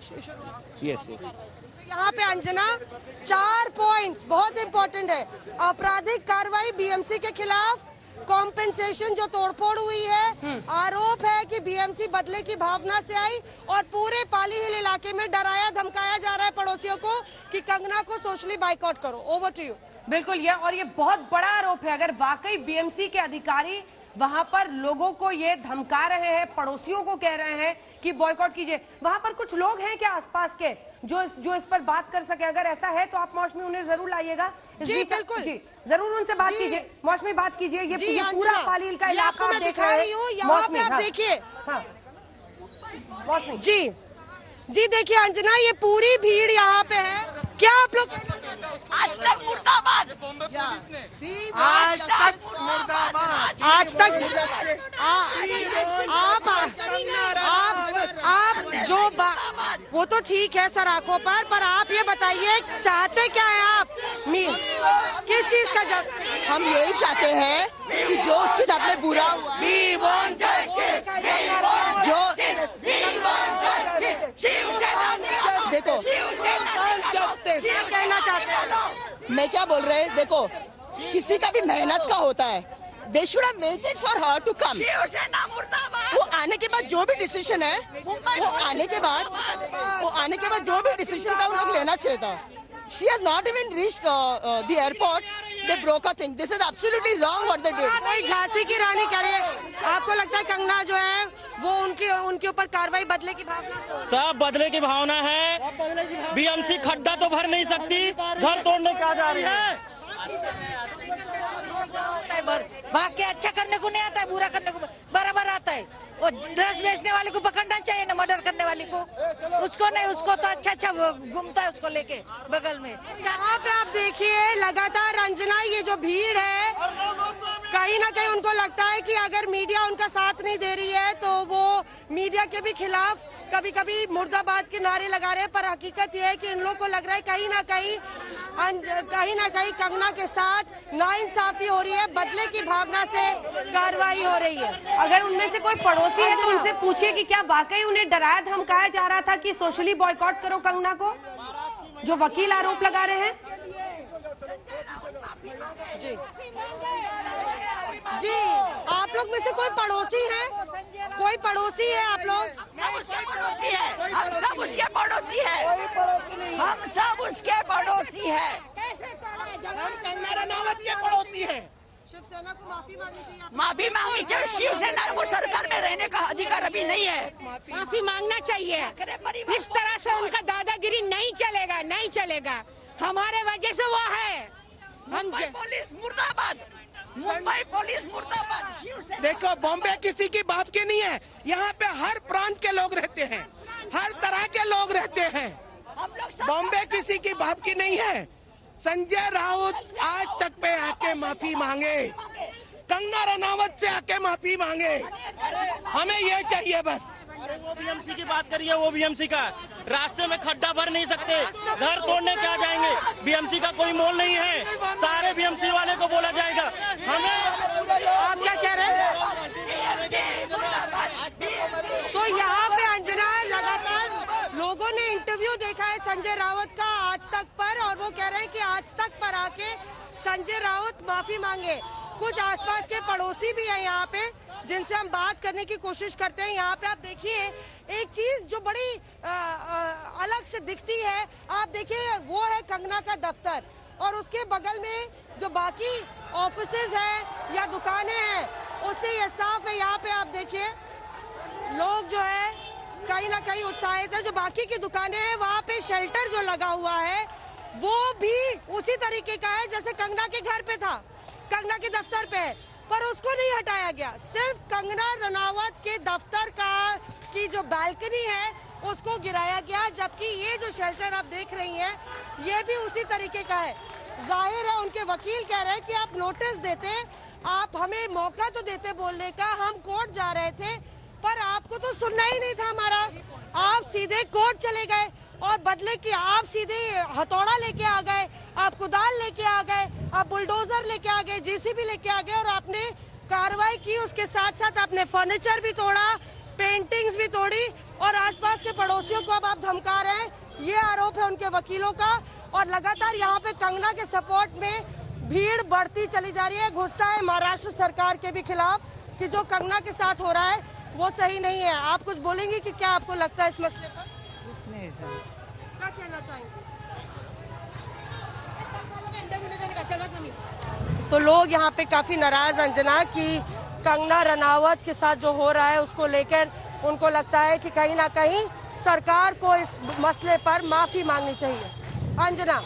यस। यहाँ पे अंजना 4 पॉइंट्स बहुत इंपॉर्टेंट है। आपराधिक कार्रवाई बीएमसी के खिलाफ, कॉम्पेंसेशन जो तोड़फोड़ हुई है, आरोप है कि बीएमसी बदले की भावना से आई और पूरे पाली हिल इलाके में डराया धमकाया जा रहा है पड़ोसियों को कि कंगना को सोशली बाइकआउट करो। Over to you. बिल्कुल, ये बहुत बड़ा आरोप है। अगर वाकई बीएमसी के अधिकारी वहां पर लोगों को ये धमका रहे हैं, पड़ोसियों को कह रहे हैं कि बॉयकॉट कीजिए, वहां पर कुछ लोग हैं क्या आसपास के जो इस पर बात कर सके? अगर ऐसा है तो आप मौसमी उन्हें जरूर लाइएगा। जी बिल्कुल, जी जरूर उनसे बात कीजिए। मौसमी बात कीजिए। ये पूरा पालील का इलाका आपको मैं दिखा रही हूँ, यहाँ पे आप देखिए। मौसमी जी देखिए अंजना, ये पूरी भीड़ यहाँ पे है। क्या आप लोग आज तक मुर्दाबाद, आज तक आप जो वो तो ठीक है सराखों पर आप ये बताइए चाहते क्या है आप? किस चीज का जस्ट? हम यही चाहते हैं कि जो उसके साथ में बुरा हुआ, देखो कहना चाहते हैं, मैं क्या बोल रहे हैं, देखो किसी का भी मेहनत का होता है। They should have waited for her to come. वो आने के बाद जो भी डिसीजन है, वो आने के बाद जो भी डिसीजन था उन लोग लेना चाहिए था। She has not even reached the airport. They broke a thing. This is absolutely wrong what they did. नहीं, झांसी की रानी कह रही है। आपको लगता है कंगना जो है वो उनके ऊपर कार्रवाई बदले की भावना? सब बदले की भावना है। बीएमसी खड्डा तो भर नहीं सकती, घर तोड़ने का जा रही है। भाग के अच्छा करने को नहीं आता है, बुरा करने को बराबर आता है। वो ड्रेस बेचने वाले को पकड़ना चाहिए ना, मर्डर करने वाले को। उसको नहीं, उसको तो अच्छा घूमता है उसको लेके बगल में। यहाँ पे आप देखिए लगातार अंजना, ये जो भीड़ है कहीं ना कहीं उनको लगता है कि अगर मीडिया उनका साथ नहीं दे रही है तो वो मीडिया के भी खिलाफ कभी कभी मुर्दाबाद के नारे लगा रहे हैं। पर हकीकत ये है कि इन लोगों को लग रहा है कहीं ना कहीं कंगना के साथ नाइंसाफी हो रही है, बदले की भावना से कार्रवाई हो रही है। अगर उनमें से कोई पड़ोसी है तो उनसे पूछिए कि क्या वाकई उन्हें डराया धमकाया जा रहा था कि सोशली बॉयकॉट करो कंगना को, जो वकील आरोप लगा रहे हैं। जी आप लोग में से कोई पड़ोसी है? कोई पड़ोसी है आप लोग? सब उसके पड़ोसी है, हम सब उसके पड़ोसी है, हम सब उसके पड़ोसी है। हम कंगना रनौत के पड़ोसी है। शिवसेना को माफी मांगनी चाहिए। माफी मांगनी चाहिए। शिवसेना को सरकार में रहने का अधिकार अभी नहीं है। माफी मांगना चाहिए। इस तरह से उनका दादागिरी नहीं चलेगा। हमारे वजह से वो है। मुंबई पुलिस मुर्दाबाद, मुंबई पुलिस मुर्दाबाद। देखो बॉम्बे किसी की बाप की नहीं है, यहाँ पे हर प्रांत के लोग रहते हैं, हर तरह के लोग रहते हैं। बॉम्बे किसी की बाप की नहीं है। संजय राउत आज तक पे आके माफी मांगे, कंगना रनावत से आके माफी मांगे, हमें ये चाहिए बस। अरे वो बीएमसी की बात करिए, वो बीएमसी का रास्ते में खड्डा भर नहीं सकते, घर तोड़ने क्या जाएंगे। बीएमसी का कोई मोल नहीं है, सारे बीएमसी वाले को बोला जाएगा। हमें आप क्या कह रहे हैं? तो यहाँ पे अंजना, लगातार लोगों ने इंटरव्यू देखा है संजय राउत का आज तक पर, और वो कह रहे हैं कि आज तक पर आके संजय राउत माफी मांगे। कुछ आसपास के पड़ोसी भी हैं यहाँ पे जिनसे हम बात करने की कोशिश करते हैं। यहाँ पे आप देखिए एक चीज जो बड़ी अलग से दिखती है, आप देखिए वो है कंगना का दफ्तर, और उसके बगल में जो बाकी ऑफिसेज हैं या दुकानें हैं उससे ये साफ है। यहाँ पे आप देखिए लोग जो है कहीं ना कहीं उत्साहित है। जो बाकी की दुकानें हैं वहाँ पे शेल्टर जो लगा हुआ है वो भी उसी तरीके का है जैसे कंगना के घर पे था, कंगना के दफ्तर पे, पर उसको नहीं हटाया गया। सिर्फ कंगना रनावत के दफ्तर की जो बालकनी है उसको गिराया गया, जबकि ये जो शेल्टर आप देख रही हैं ये भी उसी तरीके का है। जाहिर है उनके वकील कह रहे हैं कि आप नोटिस देते, आप हमें मौका तो देते बोलने का, हम कोर्ट जा रहे थे पर आपको तो सुनना ही नहीं था हमारा। आप सीधे कोर्ट चले गए और बदले कि आप सीधे हथौड़ा लेके आ गए, आप कुदाल लेके आ गए, आप बुलडोजर लेके आ गए, जेसीबी लेके आ गए और आपने कार्रवाई की। उसके साथ साथ आपने फर्नीचर भी तोड़ा, पेंटिंग्स भी तोड़ी और आसपास के पड़ोसियों को अब आप धमका रहे हैं। ये आरोप है उनके वकीलों का। और लगातार यहाँ पे कंगना के सपोर्ट में भीड़ बढ़ती चली जा रही है। गुस्सा है महाराष्ट्र सरकार के भी खिलाफ कि जो कंगना के साथ हो रहा है वो सही नहीं है। आप कुछ बोलेंगे कि क्या आपको लगता है इस मसले पर? नहीं सर, क्या कहना चाहेंगे? तो लोग यहाँ पे काफी नाराज अंजना कि कंगना रनावत के साथ जो हो रहा है उसको लेकर उनको लगता है कि कहीं ना कहीं सरकार को इस मसले पर माफी मांगनी चाहिए। अंजना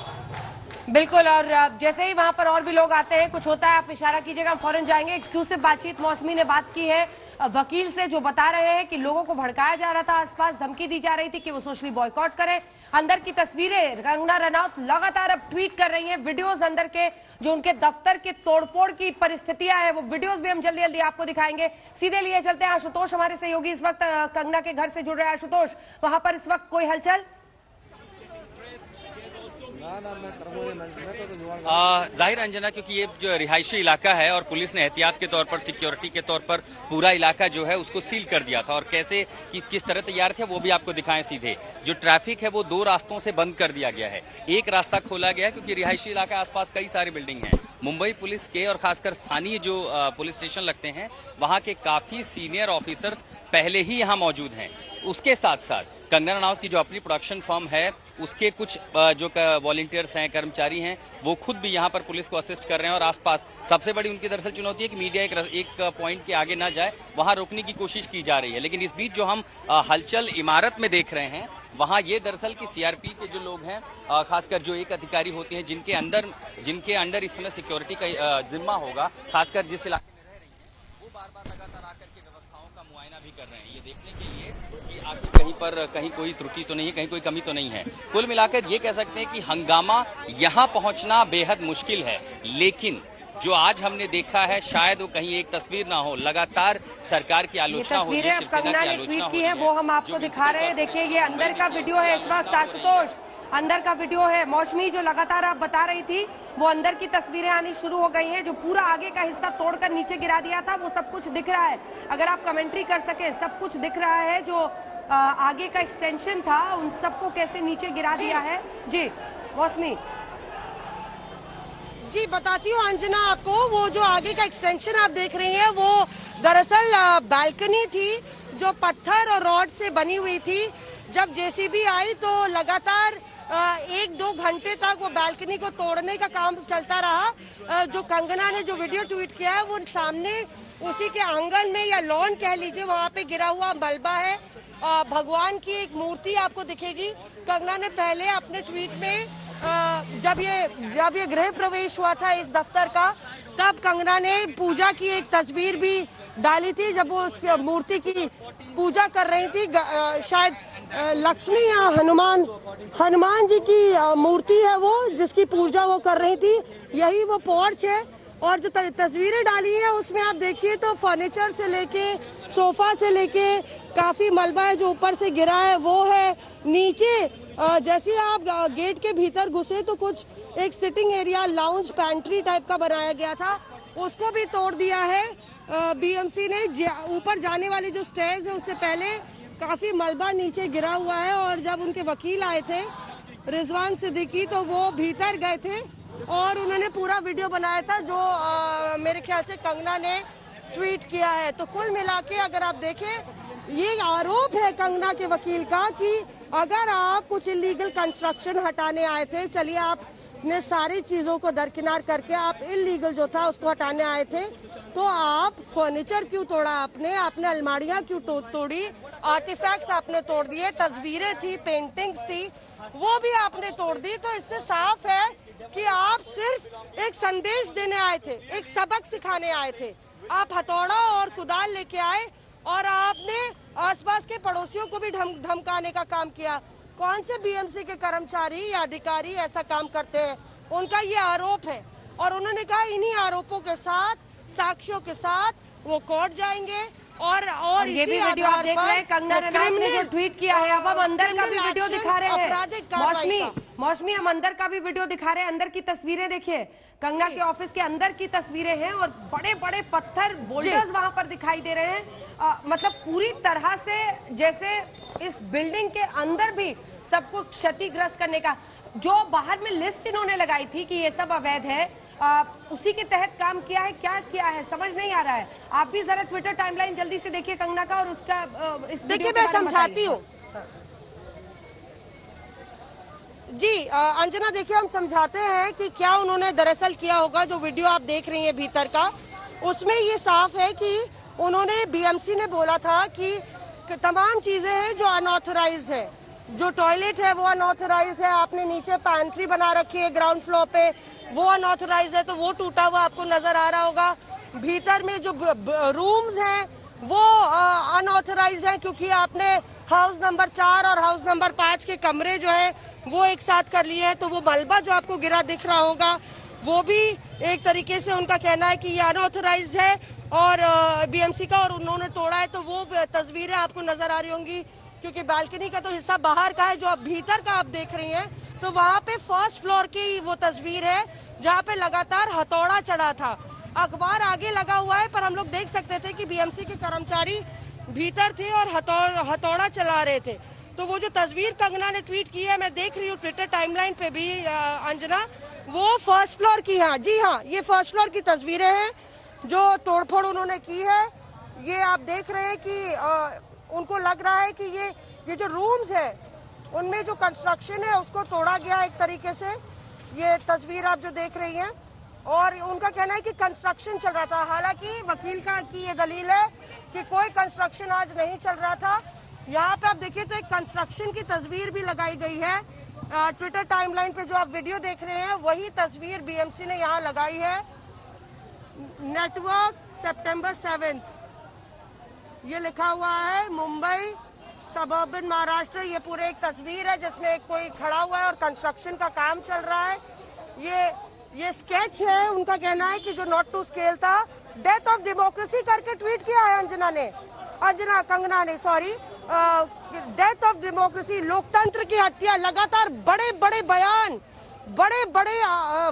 बिल्कुल, और जैसे ही वहां पर और भी लोग आते हैं, कुछ होता है आप इशारा कीजिएगा, हम फौरन जाएंगे। एक्सक्लूसिव बातचीत मौसमी ने बात की है वकील से, जो बता रहे हैं कि लोगों को भड़काया जा रहा था, आसपास धमकी दी जा रही थी कि वो सोशली बॉयकॉट करें। अंदर की तस्वीरें कंगना रनावत लगातार अब ट्वीट कर रही हैं, वीडियोस अंदर के जो उनके दफ्तर के तोड़फोड़ की परिस्थितियां हैं वो वीडियोस भी हम जल्दी जल्दी आपको दिखाएंगे। सीधे लिए चलते हैं आशुतोष हमारे सहयोगी इस वक्त कंगना के घर से जुड़ रहे हैं। आशुतोष, वहां पर इस वक्त कोई हलचल? जाहिर अंजना, क्योंकि ये जो रिहायशी इलाका है और पुलिस ने एहतियात के तौर पर, सिक्योरिटी के तौर पर पूरा इलाका जो है उसको सील कर दिया था। और कैसे किस तरह तैयार थे वो भी आपको दिखाएं। सीधे जो ट्रैफिक है वो 2 रास्तों से बंद कर दिया गया है, एक रास्ता खोला गया है क्योंकि रिहायशी इलाका आसपास कई सारी बिल्डिंग हैं। मुंबई पुलिस के और खासकर स्थानीय जो पुलिस स्टेशन लगते हैं वहां के काफी सीनियर ऑफिसर्स पहले ही यहाँ मौजूद हैं। उसके साथ साथ कंगना रनावत की जो अपनी प्रोडक्शन फर्म है उसके कुछ जो वॉलंटियर्स हैं, कर्मचारी हैं, वो खुद भी यहाँ पर पुलिस को असिस्ट कर रहे हैं। और आसपास सबसे बड़ी उनकी दरअसल चुनौती है कि मीडिया एक पॉइंट के आगे ना जाए, वहां रोकने की कोशिश की जा रही है। लेकिन इस बीच जो हम हलचल इमारत में देख रहे हैं वहां ये दरअसल की सीआरपी के जो लोग हैं, खासकर जो एक अधिकारी होते हैं जिनके अंडर इस समय सिक्योरिटी का जिम्मा होगा, खासकर जिस इलाके में रह रही है, वो बार बार लगातार आकर के व्यवस्थाओं का मुआयना भी कर रहे हैं, ये देखने के लिए कि आखिर कहीं कोई त्रुटि तो नहीं है, कहीं कोई कमी तो नहीं है। कुल मिलाकर ये कह सकते हैं कि हंगामा यहाँ पहुंचना बेहद मुश्किल है, लेकिन जो आज हमने देखा है शायद वो कहीं एक तस्वीर ना हो। लगातार सरकार की आलोचना हो रही है, कंगना ने ट्वीट की है वो हम आपको दिखा रहे हैं। देखिए ये अंदर का वीडियो है इस वक्त आशुतोष, अंदर का वीडियो है। मौसमी, जो लगातार आप बता रही थी वो अंदर की तस्वीरें आनी शुरू हो गई हैं। जो पूरा आगे का हिस्सा तोड़कर नीचे गिरा दिया था वो सब कुछ दिख रहा है। अगर आप कमेंट्री कर सके, सब कुछ दिख रहा है। जो आगे का एक्सटेंशन था उन सबको कैसे नीचे गिरा दिया है। जी मौसमी जी बताती हूँ अंजना आपको, वो जो आगे का एक्सटेंशन आप देख रही हैं वो दरअसल बालकनी थी जो पत्थर और रॉड से बनी हुई थी। जब जेसीबी आई तो लगातार 1-2 घंटे तक वो बालकनी को तोड़ने का काम चलता रहा। जो कंगना ने जो वीडियो ट्वीट किया है वो सामने उसी के आंगन में या लॉन कह लीजिए, वहाँ पे गिरा हुआ मलबा है। भगवान की एक मूर्ति आपको दिखेगी। कंगना ने पहले अपने ट्वीट में जब ये गृह प्रवेश हुआ था इस दफ्तर का, तब कंगना ने पूजा की एक तस्वीर भी डाली थी जब वो उस मूर्ति की पूजा कर रही थी। शायद लक्ष्मी या हनुमान जी की मूर्ति है वो, जिसकी पूजा वो कर रही थी। यही वो पोर्च है और जो तस्वीरें डाली है उसमें आप देखिए तो फर्नीचर से लेके, सोफा से लेके, काफी मलबा है जो ऊपर से गिरा है वो है। नीचे जैसे आप गेट के भीतर घुसे तो कुछ एक sitting area, lounge, pantry type का बनाया गया था, उसको भी तोड़ दिया है बीएमसी ने। ऊपर जाने वाले जो स्टेयर्स है उससे पहले काफी मलबा नीचे गिरा हुआ है। और जब उनके वकील आए थे रिजवान सिद्दीकी तो वो भीतर गए थे और उन्होंने पूरा वीडियो बनाया था जो मेरे ख्याल से कंगना ने ट्वीट किया है। तो कुल मिला के अगर आप देखें ये आरोप है कंगना के वकील का कि अगर आप कुछ इलीगल कंस्ट्रक्शन हटाने आए थे, चलिए आपने सारी चीजों को दरकिनार करके आप इलीगल जो था उसको हटाने आए थे, तो आप फर्नीचर क्यों तोड़ा, आपने अलमारियां क्यों तोड़ी, आर्टिफैक्ट्स आपने तोड़ दिए, तस्वीरें थी, पेंटिंग्स थी, वो भी आपने तोड़ दी। तो इससे साफ है कि आप सिर्फ एक संदेश देने आए थे, एक सबक सिखाने आए थे। आप हथौड़ा और कुदाल लेके आए और आपने आसपास के पड़ोसियों को भी धमकाने का काम किया। कौन से बीएमसी के कर्मचारी या अधिकारी ऐसा काम करते हैं? उनका ये आरोप है और उन्होंने कहा इन्हीं आरोपों के साथ, साक्ष्यों के साथ वो कोर्ट जाएंगे। और ये भी वीडियो आप देख रहे हैं कंगना रनौत ने जो ट्वीट किया है। अब हम अंदर का भी वीडियो दिखा रहे हैं। मौसमी हम अंदर का भी वीडियो दिखा रहे हैं। अंदर की तस्वीरें देखिए, कंगना के ऑफिस के अंदर की तस्वीरें हैं और बड़े बड़े पत्थर बोल्डर्स वहां पर दिखाई दे रहे हैं। मतलब पूरी तरह से जैसे इस बिल्डिंग के अंदर भी सब कुछ क्षतिग्रस्त करने का जो बाहर में लिस्ट इन्होंने लगाई थी कि ये सब अवैध है, उसी के तहत काम किया है। क्या किया है समझ नहीं आ रहा है। आप भी जरा ट्विटर टाइमलाइन जल्दी से देखिए कंगना का और उसका इस देखिए मैं समझाती हूँ जी। अंजना देखिए हम समझाते हैं कि क्या उन्होंने दरअसल किया होगा। जो वीडियो आप देख रही हैं भीतर का, उसमें ये साफ है कि उन्होंने बीएमसी ने बोला था कि तमाम चीजें हैं जो अनऑथराइज्ड है। जो टॉयलेट है वो अनऑथराइज्ड है, आपने नीचे पैंट्री बना रखी है ग्राउंड फ्लोर पे, वो अनऑथराइज्ड है, तो वो टूटा हुआ आपको नजर आ रहा होगा। भीतर में जो रूम्स हैं वो अनऑथराइज्ड हैं क्योंकि आपने हाउस नंबर 4 और हाउस नंबर 5 के कमरे जो है वो एक साथ कर लिए हैं। तो वो मलबा जो आपको गिरा दिख रहा होगा वो भी एक तरीके से उनका कहना है कि ये अनऑथराइज्ड है और बीएमसी का, और उन्होंने तोड़ा है। तो वो तस्वीरें आपको नजर आ रही होंगी क्योंकि बालकनी का तो हिस्सा बाहर का है, जो आप भीतर का आप देख रही हैं तो वहाँ पे फर्स्ट फ्लोर की वो तस्वीर है जहाँ पे लगातार हथौड़ा चढ़ा था। अखबार आगे लगा हुआ है पर हम लोग देख सकते थे कि बीएमसी के कर्मचारी भीतर थे और हथौड़ा चला रहे थे। तो वो जो तस्वीर कंगना ने ट्वीट की है मैं देख रही हूँ ट्विटर टाइमलाइन पे भी अंजना, वो फर्स्ट फ्लोर की है। जी हाँ, ये फर्स्ट फ्लोर की तस्वीरें हैं जो तोड़फोड़ उन्होंने की है। ये आप देख रहे हैं कि उनको लग रहा है कि ये जो रूम्स है उनमें जो कंस्ट्रक्शन है उसको तोड़ा गया एक तरीके से। ये तस्वीर आप जो देख रही हैं और उनका कहना है कि कंस्ट्रक्शन चल रहा था। हालांकि वकील का की ये दलील है कि कोई कंस्ट्रक्शन आज नहीं चल रहा था। यहाँ पे आप देखिए तो एक कंस्ट्रक्शन की तस्वीर भी लगाई गई है। ट्विटर टाइमलाइन पे जो आप वीडियो देख रहे हैं वही तस्वीर बीएमसी ने यहाँ लगाई है। नेटवर्क सितंबर 7 ये लिखा हुआ है, मुंबई सबर्बन महाराष्ट्र। ये पूरे एक तस्वीर है जिसमें कोई खड़ा हुआ है और कंस्ट्रक्शन का काम चल रहा है। ये स्केच है। उनका कहना है कि जो नॉट टू स्केल था, डेथ ऑफ डेमोक्रेसी करके ट्वीट किया है कंगना ने सॉरी, डेथ ऑफ डेमोक्रेसी, लोकतंत्र की हत्या। लगातार बड़े बड़े बयान, बड़े बड़े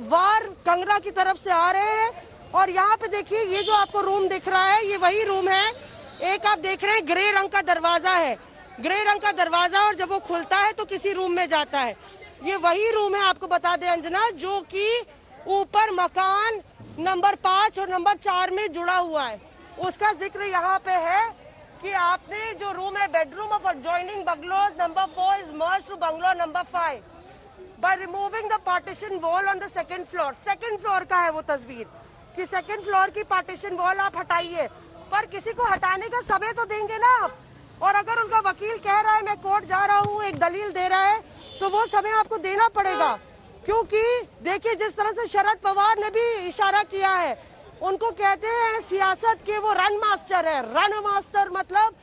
वार कंगना की तरफ से आ रहे हैं। और यहाँ पे देखिए ये जो आपको रूम दिख रहा है ये वही रूम है। एक आप देख रहे हैं ग्रे रंग का दरवाजा है, ग्रे रंग का दरवाजा, और जब वो खुलता है तो किसी रूम में जाता है। ये वही रूम है, आपको बता दें अंजना, जो कि ऊपर मकान नंबर 5 और नंबर 4 में जुड़ा हुआ है। उसका जिक्र यहाँ पे है कि आपने जो रूम है, bedroom of adjoining bungalows number 4 is merged to bungalow number 5 by removing the partition wall on the second floor. Second floor का है वो तस्वीर कि सेकंड फ्लोर की पार्टीशन वॉल आप हटाइए, पर किसी को हटाने का समय तो देंगे ना आप। और अगर उनका वकील कह रहा है मैं कोर्ट जा रहा हूँ, एक दलील दे रहा है, तो वो समय आपको देना पड़ेगा। क्योंकि देखिए जिस तरह से शरद पवार ने भी इशारा किया है, उनको कहते हैं सियासत के वो रन मास्टर है। रन मास्टर मतलब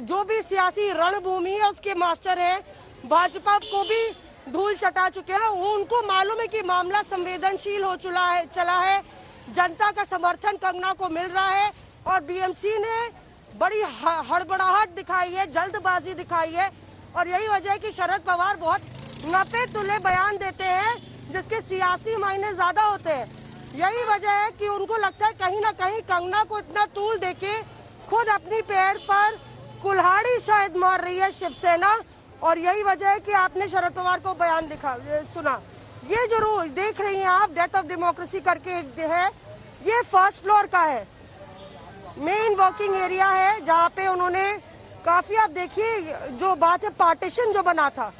जो भी सियासी रणभूमि है उसके मास्टर है। भाजपा को भी धूल चटा चुके हैं। उनको मालूम है कि मामला संवेदनशील हो चला है, जनता का समर्थन कंगना को मिल रहा है और बीएमसी ने बड़ी हड़बड़ाहट दिखाई है, जल्दबाजी दिखाई है। और यही वजह है कि शरद पवार बहुत नपे तुले बयान देते हैं जिसके सियासी मायने ज्यादा होते हैं। यही वजह है कि उनको लगता है कहीं ना कहीं कंगना को इतना तूल देके खुद अपनी पैर पर कुल्हाड़ी शायद मार रही है शिवसेना। और यही वजह है कि आपने शरद पवार को बयान सुना। ये जो देख रही हैं आप, डेथ ऑफ डेमोक्रेसी करके एक है, ये फर्स्ट फ्लोर का है, मेन वर्किंग एरिया है, जहाँ पे उन्होंने काफी, आप देखिए जो बात है, पार्टीशन जो बना था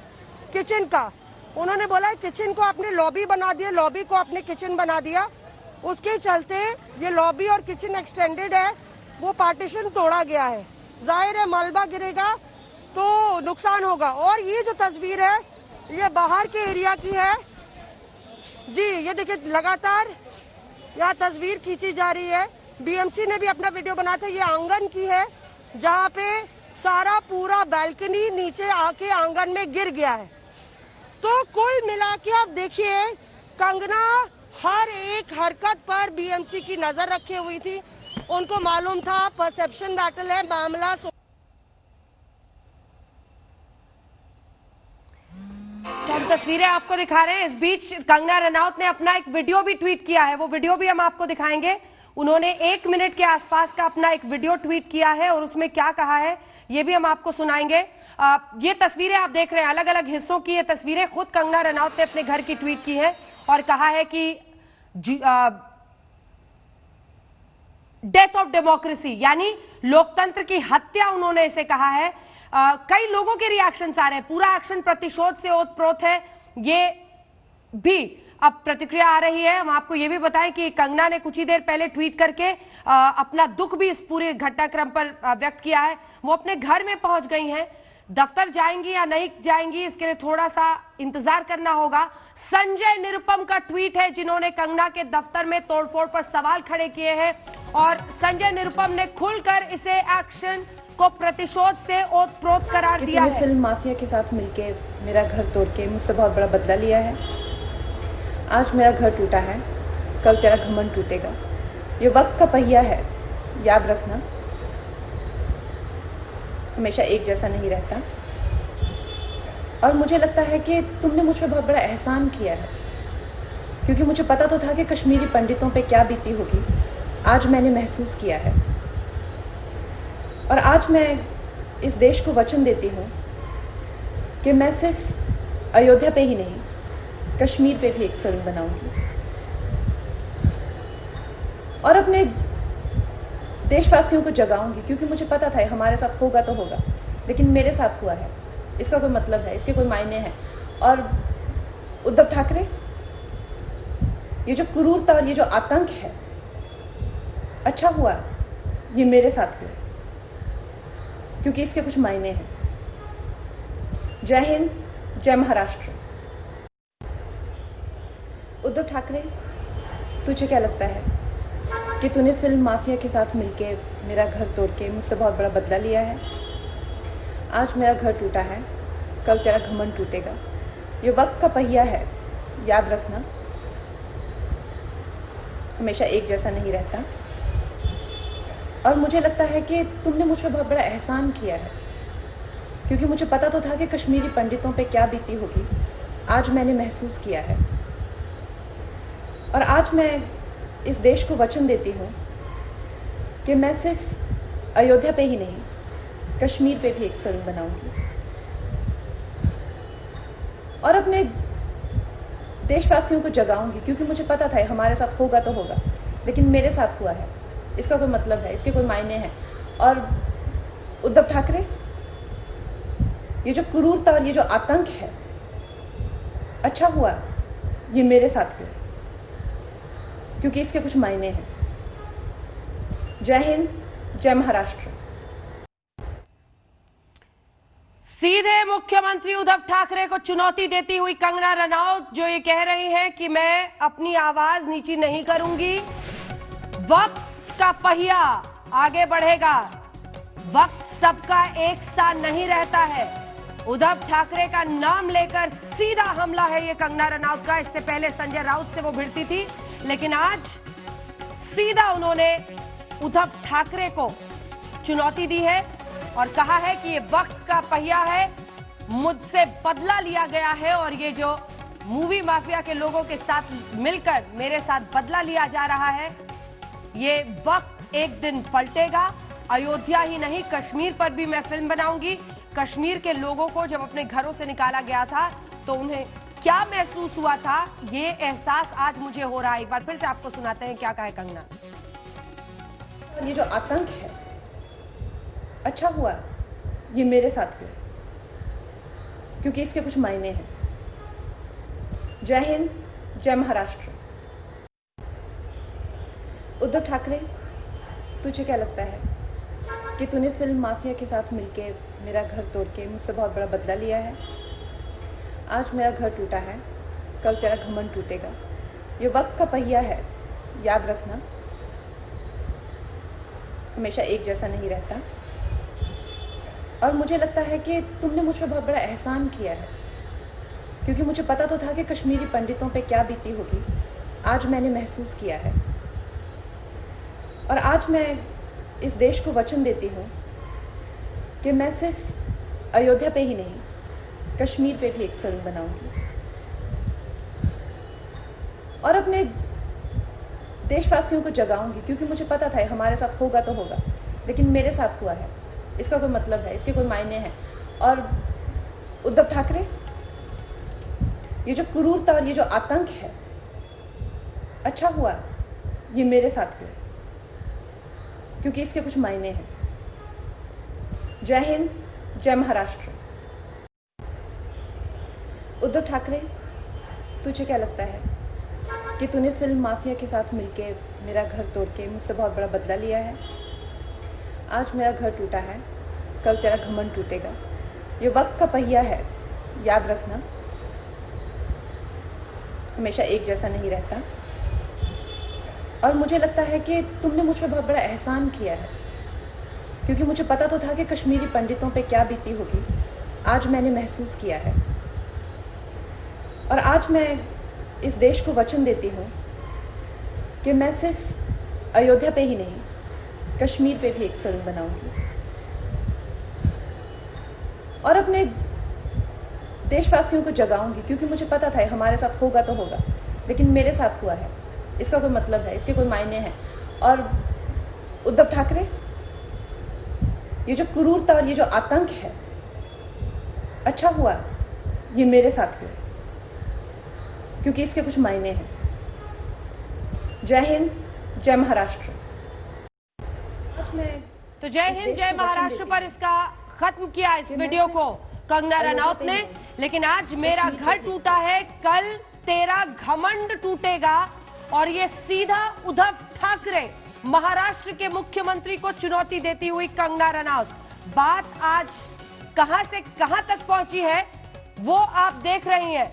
किचन का, उन्होंने बोला किचन को अपने लॉबी बना दिया, लॉबी को अपने किचन बना दिया। उसके चलते ये लॉबी और किचन एक्सटेंडेड है, वो पार्टीशन तोड़ा गया है। जाहिर है मलबा गिरेगा तो नुकसान होगा। और ये जो तस्वीर है ये बाहर के एरिया की है जी, ये देखिए लगातार यहाँ तस्वीर खींची जा रही है। बीएमसी ने भी अपना वीडियो बनाया था। ये आंगन की है जहाँ पे सारा पूरा बैल्कनी नीचे आके आंगन में गिर गया है। तो कुल मिला के आप देखिए कंगना हर एक हरकत पर बीएमसी की नजर रखे हुई थी। उनको मालूम था परसेप्शन बैटल है, मामला। तो हम तस्वीरें आपको दिखा रहे हैं। इस बीच कंगना रनौत ने अपना एक वीडियो भी ट्वीट किया है, वो वीडियो भी हम आपको दिखाएंगे। उन्होंने 1 मिनट के आसपास का अपना एक वीडियो ट्वीट किया है और उसमें क्या कहा है ये भी हम आपको सुनाएंगे। ये तस्वीरें आप देख रहे हैं, अलग अलग हिस्सों की ये तस्वीरें खुद कंगना रनौत ने अपने घर की ट्वीट की है और कहा है कि डेथ ऑफ डेमोक्रेसी यानी लोकतंत्र की हत्या उन्होंने इसे कहा है। कई लोगों के रिएक्शन आ रहे हैं, पूरा एक्शन प्रतिशोध से ओतप्रोत है, ये भी अब प्रतिक्रिया आ रही है। हम आपको ये भी बताएं कि कंगना ने कुछ ही देर पहले ट्वीट करके अपना दुख भी इस पूरे घटनाक्रम पर व्यक्त किया है। वो अपने घर में पहुंच गई हैं, दफ्तर जाएंगी या नहीं जाएंगी इसके लिए थोड़ा सा इंतजार करना होगा। संजय निरुपम का ट्वीट है जिन्होंने कंगना के दफ्तर में तोड़फोड़ पर सवाल खड़े किए हैं और संजय निरुपम ने खुलकर इसे एक्शन को प्रतिशोध से ओतप्रोत करार दिया है। फिल्म माफिया के साथ मिलके मेरा घर तोड़ के मुझसे बहुत बड़ा बदला लिया है। आज मेरा घर टूटा है, कल तेरा घमंड टूटेगा। ये वक्त का पहिया है, याद रखना, हमेशा एक जैसा नहीं रहता। और मुझे लगता है कि तुमने मुझ पर बहुत बड़ा एहसान किया है, क्योंकि मुझे पता तो था कि कश्मीरी पंडितों पे क्या बीती होगी। आज मैंने महसूस किया है और आज मैं इस देश को वचन देती हूँ कि मैं सिर्फ अयोध्या पे ही नहीं, कश्मीर पे भी एक फिल्म बनाऊंगी और अपने देशवासियों को जगाऊंगी, क्योंकि मुझे पता था हमारे साथ होगा तो होगा, लेकिन मेरे साथ हुआ है, इसका कोई मतलब है, इसके कोई मायने हैं। और उद्धव ठाकरे, ये जो क्रूरता और ये जो आतंक है, अच्छा हुआ ये मेरे साथ हुआ, क्योंकि इसके कुछ मायने हैं। जय हिंद, जय महाराष्ट्र। उद्धव ठाकरे, तुझे क्या लगता है कि तूने फिल्म माफिया के साथ मिलके मेरा घर तोड़ के मुझसे बहुत बड़ा बदला लिया है? आज मेरा घर टूटा है, कल तेरा घमंड टूटेगा। ये वक्त का पहिया है, याद रखना, हमेशा एक जैसा नहीं रहता। और मुझे लगता है कि तुमने मुझ पर बहुत बड़ा एहसान किया है, क्योंकि मुझे पता तो था कि कश्मीरी पंडितों पे क्या बीती होगी। आज मैंने महसूस किया है और आज मैं इस देश को वचन देती हूँ कि मैं सिर्फ अयोध्या पे ही नहीं, कश्मीर पे भी एक फिल्म बनाऊंगी और अपने देशवासियों को जगाऊंगी, क्योंकि मुझे पता था हमारे साथ होगा तो होगा, लेकिन मेरे साथ हुआ है, इसका कोई मतलब है, इसके कोई मायने हैं। और उद्धव ठाकरे, ये जो क्रूरता और ये जो आतंक है, अच्छा हुआ ये मेरे साथ हुआ, क्योंकि इसके कुछ मायने हैं। जय हिंद, जय महाराष्ट्र। सीधे मुख्यमंत्री उद्धव ठाकरे को चुनौती देती हुई कंगना रनौत जो ये कह रही हैं कि मैं अपनी आवाज नीची नहीं करूंगी, वक्त का पहिया आगे बढ़ेगा, वक्त सबका एक सा नहीं रहता है। उद्धव ठाकरे का नाम लेकर सीधा हमला है ये कंगना रनौत का। इससे पहले संजय राउत से वो भिड़ती थी, लेकिन आज सीधा उन्होंने उद्धव ठाकरे को चुनौती दी है और कहा है कि ये वक्त का पहिया है, मुझसे बदला लिया गया है और ये जो मूवी माफिया के लोगों के साथ मिलकर मेरे साथ बदला लिया जा रहा है, ये वक्त एक दिन पलटेगा। अयोध्या ही नहीं, कश्मीर पर भी मैं फिल्म बनाऊंगी। कश्मीर के लोगों को जब अपने घरों से निकाला गया था तो उन्हें क्या महसूस हुआ था, ये एहसास आज मुझे हो रहा है। एक बार फिर से आपको सुनाते हैं क्या कहा है कंगना। ये जो आतंक है, अच्छा हुआ ये मेरे साथ हुआ, क्योंकि इसके कुछ मायने हैं। जय हिंद, जय महाराष्ट्र। उद्धव ठाकरे, तुझे क्या लगता है कि तूने फिल्म माफिया के साथ मिलके मेरा घर तोड़ के मुझसे बहुत बड़ा बदला लिया है? आज मेरा घर टूटा है, कल तेरा घमंड टूटेगा। ये वक्त का पहिया है, याद रखना, हमेशा एक जैसा नहीं रहता। और मुझे लगता है कि तुमने मुझ पर बहुत बड़ा एहसान किया है, क्योंकि मुझे पता तो था कि कश्मीरी पंडितों पे क्या बीती होगी। आज मैंने महसूस किया है और आज मैं इस देश को वचन देती हूँ कि मैं सिर्फ अयोध्या पे ही नहीं, कश्मीर पे भी एक फिल्म बनाऊंगी और अपने देशवासियों को जगाऊंगी, क्योंकि मुझे पता था हमारे साथ होगा तो होगा, लेकिन मेरे साथ हुआ है, इसका कोई मतलब है, इसके कोई मायने हैं। और उद्धव ठाकरे, ये जो क्रूरता और ये जो आतंक है, अच्छा हुआ ये मेरे साथ हुआ, क्योंकि इसके कुछ मायने हैं। जय हिंद, जय महाराष्ट्र। उद्धव ठाकरे, तुझे क्या लगता है कि तूने फिल्म माफिया के साथ मिलके मेरा घर तोड़ के मुझसे बहुत बड़ा बदला लिया है? आज मेरा घर टूटा है, कल तेरा घमंड टूटेगा। ये वक्त का पहिया है, याद रखना, हमेशा एक जैसा नहीं रहता। और मुझे लगता है कि तुमने मुझ पर बहुत बड़ा एहसान किया है, क्योंकि मुझे पता तो था कि कश्मीरी पंडितों पे क्या बीती होगी। आज मैंने महसूस किया है और आज मैं इस देश को वचन देती हूँ कि मैं सिर्फ अयोध्या पे ही नहीं, कश्मीर पे भी एक फिल्म बनाऊंगी और अपने देशवासियों को जगाऊंगी, क्योंकि मुझे पता था हमारे साथ होगा तो होगा, लेकिन मेरे साथ हुआ है, इसका कोई मतलब है, इसके कोई मायने हैं। और उद्धव ठाकरे, ये जो क्रूरता और ये जो आतंक है, अच्छा हुआ ये मेरे साथ हुआ, क्योंकि इसके कुछ मायने हैं। जय हिंद, जय महाराष्ट्र। आज मैं तो जय हिंद, जय महाराष्ट्र पर इसका खत्म किया इस वीडियो को कंगना रनौत ने। लेकिन आज मेरा घर टूटा है, कल तेरा घमंड टूटेगा। और ये सीधा उद्धव ठाकरे, महाराष्ट्र के मुख्यमंत्री को चुनौती देती हुई कंगना रनौत। बात आज कहां से कहां तक पहुंची है वो आप देख रही हैं।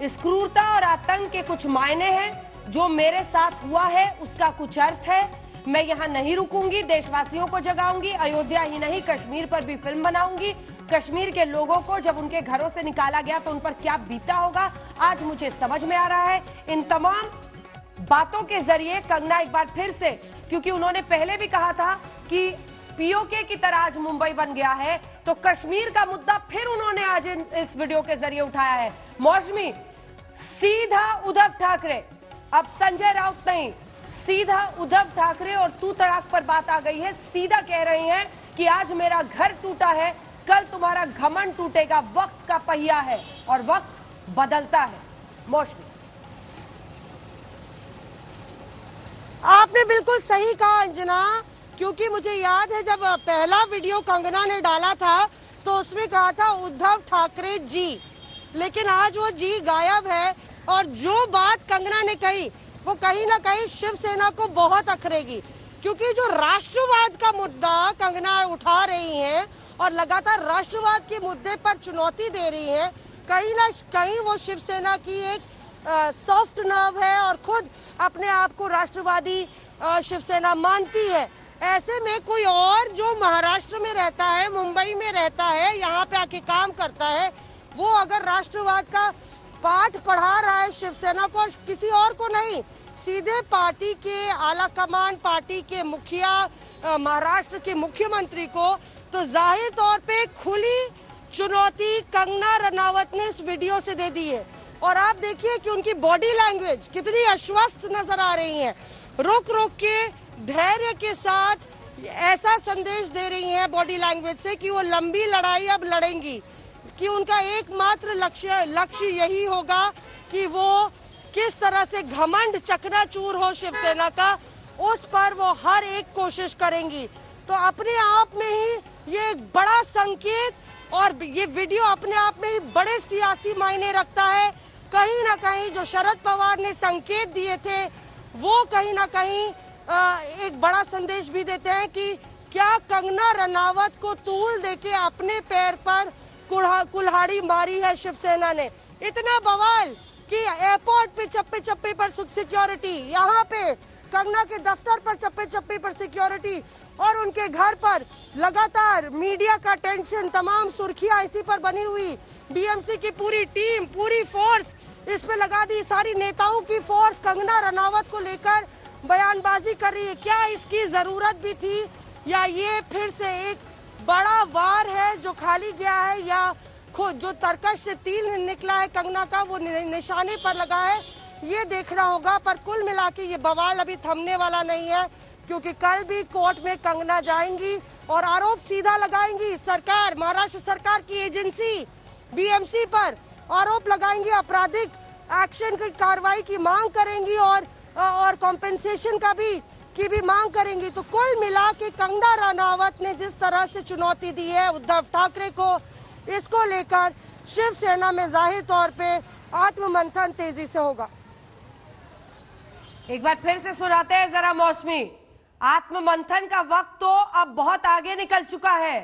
इस क्रूरता और आतंक के कुछ मायने हैं, जो मेरे साथ हुआ है उसका कुछ अर्थ है। मैं यहां नहीं रुकूंगी, देशवासियों को जगाऊंगी। अयोध्या ही नहीं, कश्मीर पर भी फिल्म बनाऊंगी। कश्मीर के लोगों को जब उनके घरों से निकाला गया तो उन पर क्या बीता होगा, आज मुझे समझ में आ रहा है। इन तमाम बातों के जरिए कंगना एक बार फिर से, क्योंकि उन्होंने पहले भी कहा था कि पीओके की तरह आज मुंबई बन गया है, तो कश्मीर का मुद्दा फिर उन्होंने आज इस वीडियो के जरिए उठाया है। मौसमी, सीधा उद्धव ठाकरे, अब संजय राउत नहीं, सीधा उद्धव ठाकरे और तू तड़ाक पर बात आ गई है। सीधा कह रही हैं कि आज मेरा घर टूटा है, कल तुम्हारा घमंड टूटेगा। वक्त का पहिया है और वक्त बदलता है। मौसमी, आपने बिल्कुल सही कहा अंजना, क्योंकि मुझे याद है जब पहला वीडियो कंगना ने डाला था तो उसमें कहा था उद्धव ठाकरे जी, लेकिन आज वो जी गायब है। और जो बात कंगना ने कही वो कहीं ना कहीं शिवसेना को बहुत अखरेगी, क्योंकि जो राष्ट्रवाद का मुद्दा कंगना उठा रही हैं और लगातार राष्ट्रवाद के मुद्दे पर चुनौती दे रही हैं, कहीं ना कहीं वो शिवसेना की एक सॉफ्ट नर्व है और खुद अपने आप को राष्ट्रवादी शिवसेना मानती है। ऐसे में कोई और जो महाराष्ट्र में रहता है, मुंबई में रहता है, यहाँ पे आके काम करता है, वो अगर राष्ट्रवाद का पाठ पढ़ा रहा है शिवसेना को और किसी और को नहीं, सीधे पार्टी के आला कमान, पार्टी के मुखिया, महाराष्ट्र के मुख्यमंत्री को, तो जाहिर तौर पे खुली चुनौती कंगना रनावत ने इस वीडियो से दे दी है। और आप देखिए कि उनकी बॉडी लैंग्वेज कितनी आश्वस्त नजर आ रही है, रुक रुक के धैर्य के साथ ऐसा संदेश दे रही हैं बॉडी लैंग्वेज से कि वो लंबी लड़ाई अब लड़ेंगी, कि उनका एकमात्र लक्ष्य यही होगा कि वो किस तरह से घमंड चकनाचूर हो शिवसेना का, उस पर वो हर एक कोशिश करेंगी। तो अपने आप में ही ये एक बड़ा संकेत और ये वीडियो अपने आप में ही बड़े सियासी मायने रखता है। कहीं ना कहीं जो शरद पवार ने संकेत दिए थे वो कहीं ना कहीं एक बड़ा संदेश भी देते हैं कि क्या कंगना रनावत को तूल देके अपने पैर पर कुल्हाड़ी मारी है शिवसेना ने। इतना बवाल कि एयरपोर्ट पे चप्पे चप्पे पर सिक्योरिटी, यहाँ पे कंगना के दफ्तर पर चप्पे चप्पे पर सिक्योरिटी, और उनके घर पर लगातार मीडिया का टेंशन, तमाम सुर्खियां इसी पर बनी हुई। बीएमसी की पूरी टीम, पूरी फोर्स इस पे लगा दी, सारी नेताओं की फोर्स कंगना रनावत को लेकर बयानबाजी कर रही है। क्या इसकी जरूरत भी थी, या ये फिर से एक बड़ा वार है जो खाली गया है, या खुद जो तरकश से तीर निकला है कंगना का वो निशाने पर लगा है, ये देखना होगा। पर कुल मिला के ये बवाल अभी थमने वाला नहीं है, क्योंकि कल भी कोर्ट में कंगना जाएंगी और आरोप सीधा लगाएंगी सरकार, महाराष्ट्र सरकार की एजेंसी बीएमसी पर आरोप लगाएंगी, आपराधिक एक्शन की कार्रवाई की मांग करेंगी और कॉम्पेंसेशन की भी मांग करेंगी। तो कुल मिला के कंगना रनावत ने जिस तरह से चुनौती दी है उद्धव ठाकरे को, इसको लेकर शिवसेना में जाहिर तौर पे आत्ममंथन तेजी से होगा। एक बार फिर से सुनाते हैं जरा मौसमी। आत्ममंथन का वक्त तो अब बहुत आगे निकल चुका है।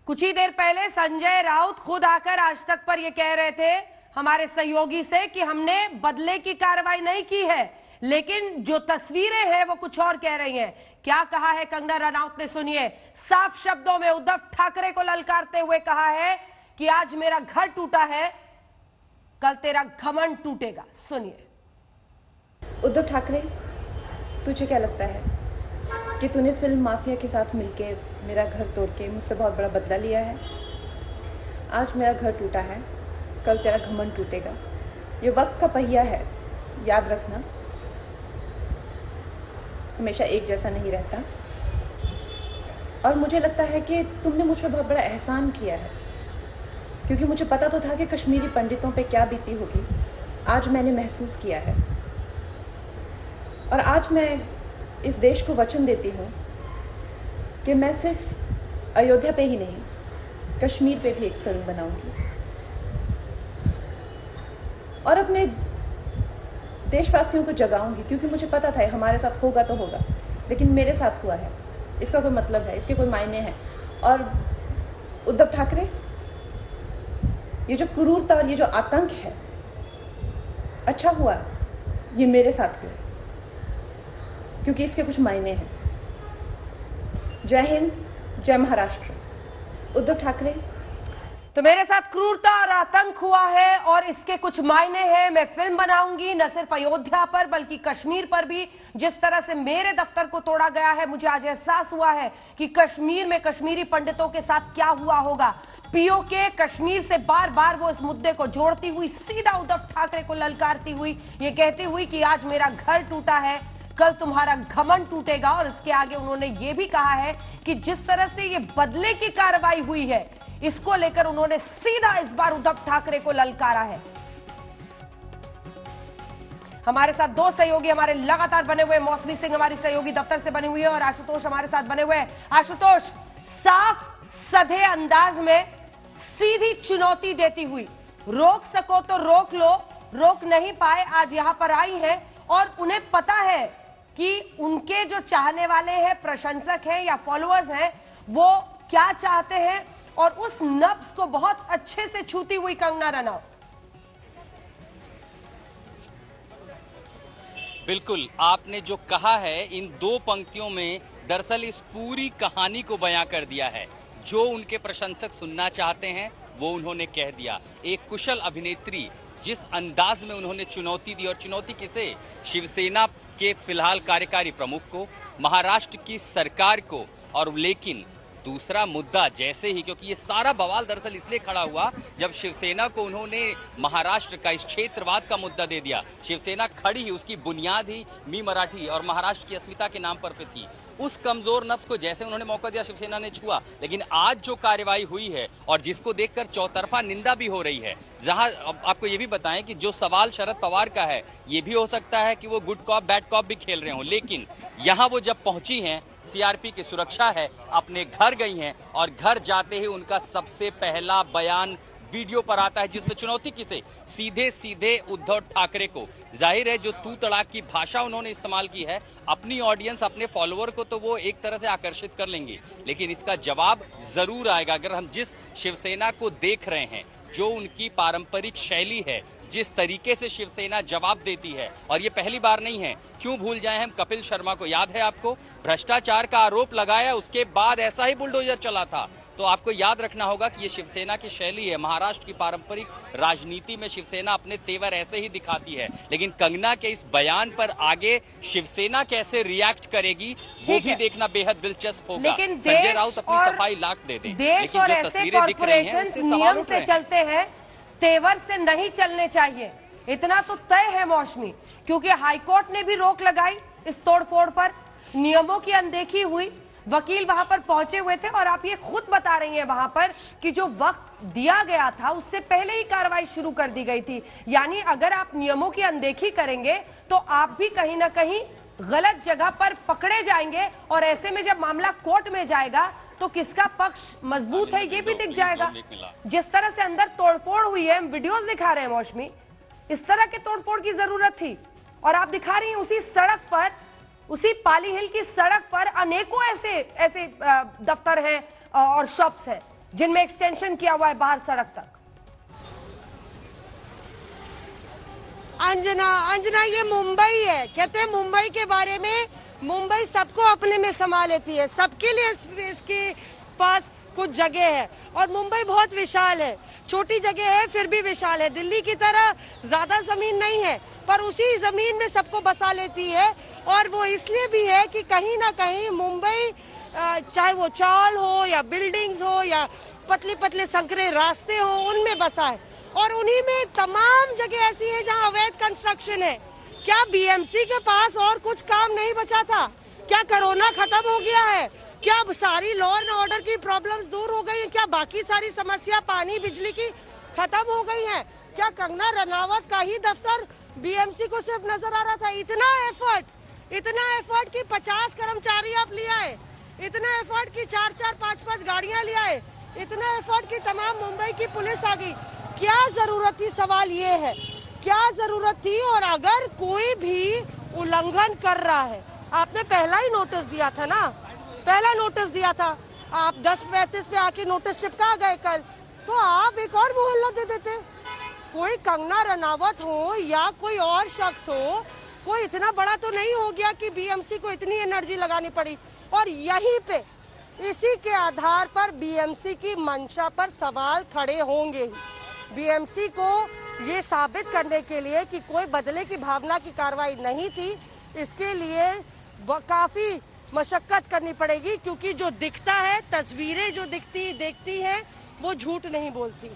कुछ ही देर पहले संजय राउत खुद आकर आज तक पर ये कह रहे थे हमारे सहयोगी से कि हमने बदले की कार्रवाई नहीं की है, लेकिन जो तस्वीरें हैं वो कुछ और कह रही हैं। क्या कहा है कंगना रनावत ने, सुनिए। साफ शब्दों में उद्धव ठाकरे को ललकारते हुए कहा है कि आज मेरा घर टूटा है, कल तेरा घमंड टूटेगा। सुनिए। उद्धव ठाकरे, तुझे क्या लगता है कि तूने फिल्म माफिया के साथ मिलके मेरा घर तोड़ के मुझसे बहुत बड़ा बदला लिया है? आज मेरा घर टूटा है, कल तेरा घमंड टूटेगा। ये वक्त का पहिया है, याद रखना, हमेशा एक जैसा नहीं रहता। और मुझे लगता है कि तुमने मुझ पर बहुत बड़ा एहसान किया है, क्योंकि मुझे पता तो था कि कश्मीरी पंडितों पे क्या बीती होगी। आज मैंने महसूस किया है, और आज मैं इस देश को वचन देती हूँ कि मैं सिर्फ अयोध्या पे ही नहीं, कश्मीर पे भी एक फिल्म बनाऊंगी, और अपने देशवासियों को जगाऊंगी, क्योंकि मुझे पता था हमारे साथ होगा तो होगा, लेकिन मेरे साथ हुआ है, इसका कोई मतलब है, इसके कोई मायने हैं। और उद्धव ठाकरे, ये जो क्रूरता और ये जो आतंक है, अच्छा हुआ ये मेरे साथ हुआ, क्योंकि इसके कुछ मायने हैं। जय हिंद, जय महाराष्ट्र। उद्धव ठाकरे, तो मेरे साथ क्रूरता और आतंक हुआ है और इसके कुछ मायने हैं। मैं फिल्म बनाऊंगी न सिर्फ अयोध्या पर बल्कि कश्मीर पर भी। जिस तरह से मेरे दफ्तर को तोड़ा गया है, मुझे आज एहसास हुआ है कि कश्मीर में कश्मीरी पंडितों के साथ क्या हुआ होगा। पीओके कश्मीर से बार बार वो इस मुद्दे को जोड़ती हुई सीधा उद्धव ठाकरे को ललकारती हुई ये कहती हुई कि आज मेरा घर टूटा है, कल तुम्हारा घमंड टूटेगा। और इसके आगे उन्होंने ये भी कहा है कि जिस तरह से ये बदले की कार्रवाई हुई है, इसको लेकर उन्होंने सीधा इस बार उद्धव ठाकरे को ललकारा है। हमारे साथ दो सहयोगी हमारे लगातार बने हुए, मौसमी सिंह हमारी सहयोगी दफ्तर से बनी हुई है और आशुतोष हमारे साथ बने हुए हैं। आशुतोष, साफ सधे अंदाज में सीधी चुनौती देती हुई, रोक सको तो रोक लो, रोक नहीं पाए, आज यहां पर आई है और उन्हें पता है कि उनके जो चाहने वाले हैं, प्रशंसक हैं या फॉलोअर्स हैं, वो क्या चाहते हैं, और उस नब्ज को बहुत अच्छे से छूती हुई कंगना रनावत। बिल्कुल, आपने जो कहा है इन दो पंक्तियों में दरअसल इस पूरी कहानी को बयां कर दिया है। जो उनके प्रशंसक सुनना चाहते हैं वो उन्होंने कह दिया। एक कुशल अभिनेत्री जिस अंदाज में उन्होंने चुनौती दी, और चुनौती किसे, शिवसेना के फिलहाल कार्यकारी प्रमुख को, महाराष्ट्र की सरकार को, और लेकिन दूसरा मुद्दा जैसे ही, क्योंकि ये सारा बवाल दरअसल इसलिए खड़ा हुआ जब शिवसेना को उन्होंने महाराष्ट्र का, इस क्षेत्रवाद का मुद्दा दे दिया। शिवसेना खड़ी ही, उसकी बुनियाद ही मी मराठी और महाराष्ट्र की अस्मिता के नाम पर थी। उस कमजोर नफ्स को जैसे उन्होंने मौका दिया, शिवसेना ने छुआ। लेकिन आज जो कार्रवाई हुई है और जिसको देखकर चौतरफा निंदा भी हो रही है, जहां आपको ये भी बताएं कि जो सवाल शरद पवार का है, ये भी हो सकता है कि वो गुड कॉप बैड कॉप भी खेल रहे हो, लेकिन यहां वो जब पहुंची हैं, सीआरपी की सुरक्षा है, अपने घर गई हैं और घर जाते ही उनका सबसे पहला बयान वीडियो पर आता है, जिसमें चुनौती किसे? सीधे सीधे उद्धव ठाकरे को। जाहिर है जो तू तड़ाक की भाषा उन्होंने इस्तेमाल की है, अपनी ऑडियंस, अपने फॉलोअर को तो वो एक तरह से आकर्षित कर लेंगे, लेकिन इसका जवाब जरूर आएगा। अगर हम जिस शिवसेना को देख रहे हैं, जो उनकी पारंपरिक शैली है, जिस तरीके से शिवसेना जवाब देती है, और ये पहली बार नहीं है। क्यों भूल जाए हम कपिल शर्मा को, याद है आपको? भ्रष्टाचार का आरोप लगाया, उसके बाद ऐसा ही बुलडोजर चला था। तो आपको याद रखना होगा कि ये शिवसेना की शैली है। महाराष्ट्र की पारंपरिक राजनीति में शिवसेना अपने तेवर ऐसे ही दिखाती है। लेकिन कंगना के इस बयान पर आगे शिवसेना कैसे रिएक्ट करेगी, वो भी देखना बेहद दिलचस्प होगा। लेकिन संजय राउत अपनी सफाई लाख दे दें, देश और ऐसे कॉर्पोरेशन नियम से चलते हैं, तेवर से नहीं चलने चाहिए। इतना तो तय है मौसमी, क्योंकि हाईकोर्ट ने भी रोक लगाई इस तोड़फोड़ पर, नियमों की अनदेखी हुई, वकील वहां पर पहुंचे हुए थे, और आप ये खुद बता रही हैं वहां पर कि जो वक्त दिया गया था उससे पहले ही कार्रवाई शुरू कर दी गई थी। यानी अगर आप नियमों की अनदेखी करेंगे तो आप भी कहीं ना कहीं गलत जगह पर पकड़े जाएंगे, और ऐसे में जब मामला कोर्ट में जाएगा तो किसका पक्ष मजबूत है ये भी दिख जाएगा। जिस तरह से अंदर तोड़फोड़ हुई है, हम वीडियोस दिखा रहे हैं मौसमी, इस तरह के तोड़फोड़ की जरूरत थी। और आप दिखा रही हैं उसी सड़क पर, उसी पाली हिल की सड़क पर अनेकों ऐसे दफ्तर हैं और शॉप्स हैं जिनमें एक्सटेंशन किया हुआ है बाहर सड़क तक। अंजना ये मुंबई है। कहते हैं मुंबई के बारे में, मुंबई सबको अपने में समा लेती है, सबके लिए इसके पास कुछ जगह है, और मुंबई बहुत विशाल है। छोटी जगह है फिर भी विशाल है। दिल्ली की तरह ज्यादा जमीन नहीं है, पर उसी जमीन में सबको बसा लेती है। और वो इसलिए भी है कि कहीं ना कहीं मुंबई, चाहे वो चाल हो या बिल्डिंग्स हो या पतले पतले संकरे रास्ते हो, उनमें बसा है। और उन्हीं में तमाम जगह ऐसी है जहाँ अवैध कंस्ट्रक्शन है। क्या बीएमसी के पास और कुछ काम नहीं बचा था? क्या कोरोना खत्म हो गया है? क्या सारी लॉ एंड ऑर्डर की प्रॉब्लम्स दूर हो गई हैं? क्या बाकी सारी समस्या पानी बिजली की खत्म हो गई हैं? क्या कंगना रनावत का ही दफ्तर बीएमसी को सिर्फ नजर आ रहा था? इतना एफर्ट की 50 कर्मचारी आप ले आए, इतना एफर्ट की 4-4, 5-5 गाड़ियां ले आए, इतना एफर्ट की तमाम मुंबई की पुलिस आ गई। क्या जरूरत थी? सवाल ये है, क्या जरूरत थी? और अगर कोई भी उल्लंघन कर रहा है, आपने पहला ही नोटिस दिया था ना, पहला नोटिस दिया था, आप 10:35 पे आके नोटिस चिपका गए कल, तो आप एक और मोहल्ला दे देते। कोई कंगना रनावत हो या कोई और शख्स हो, कोई इतना बड़ा तो नहीं हो गया कि बीएमसी को इतनी एनर्जी लगानी पड़ी। और यहीं पे इसी के आधार पर बीएमसी की मंशा पर सवाल खड़े होंगे। बीएमसी को ये साबित करने के लिए कि कोई बदले की भावना की कार्रवाई नहीं थी, इसके लिए काफी मशक्कत करनी पड़ेगी, क्योंकि जो दिखता है, तस्वीरें जो देखती हैं वो झूठ नहीं बोलती।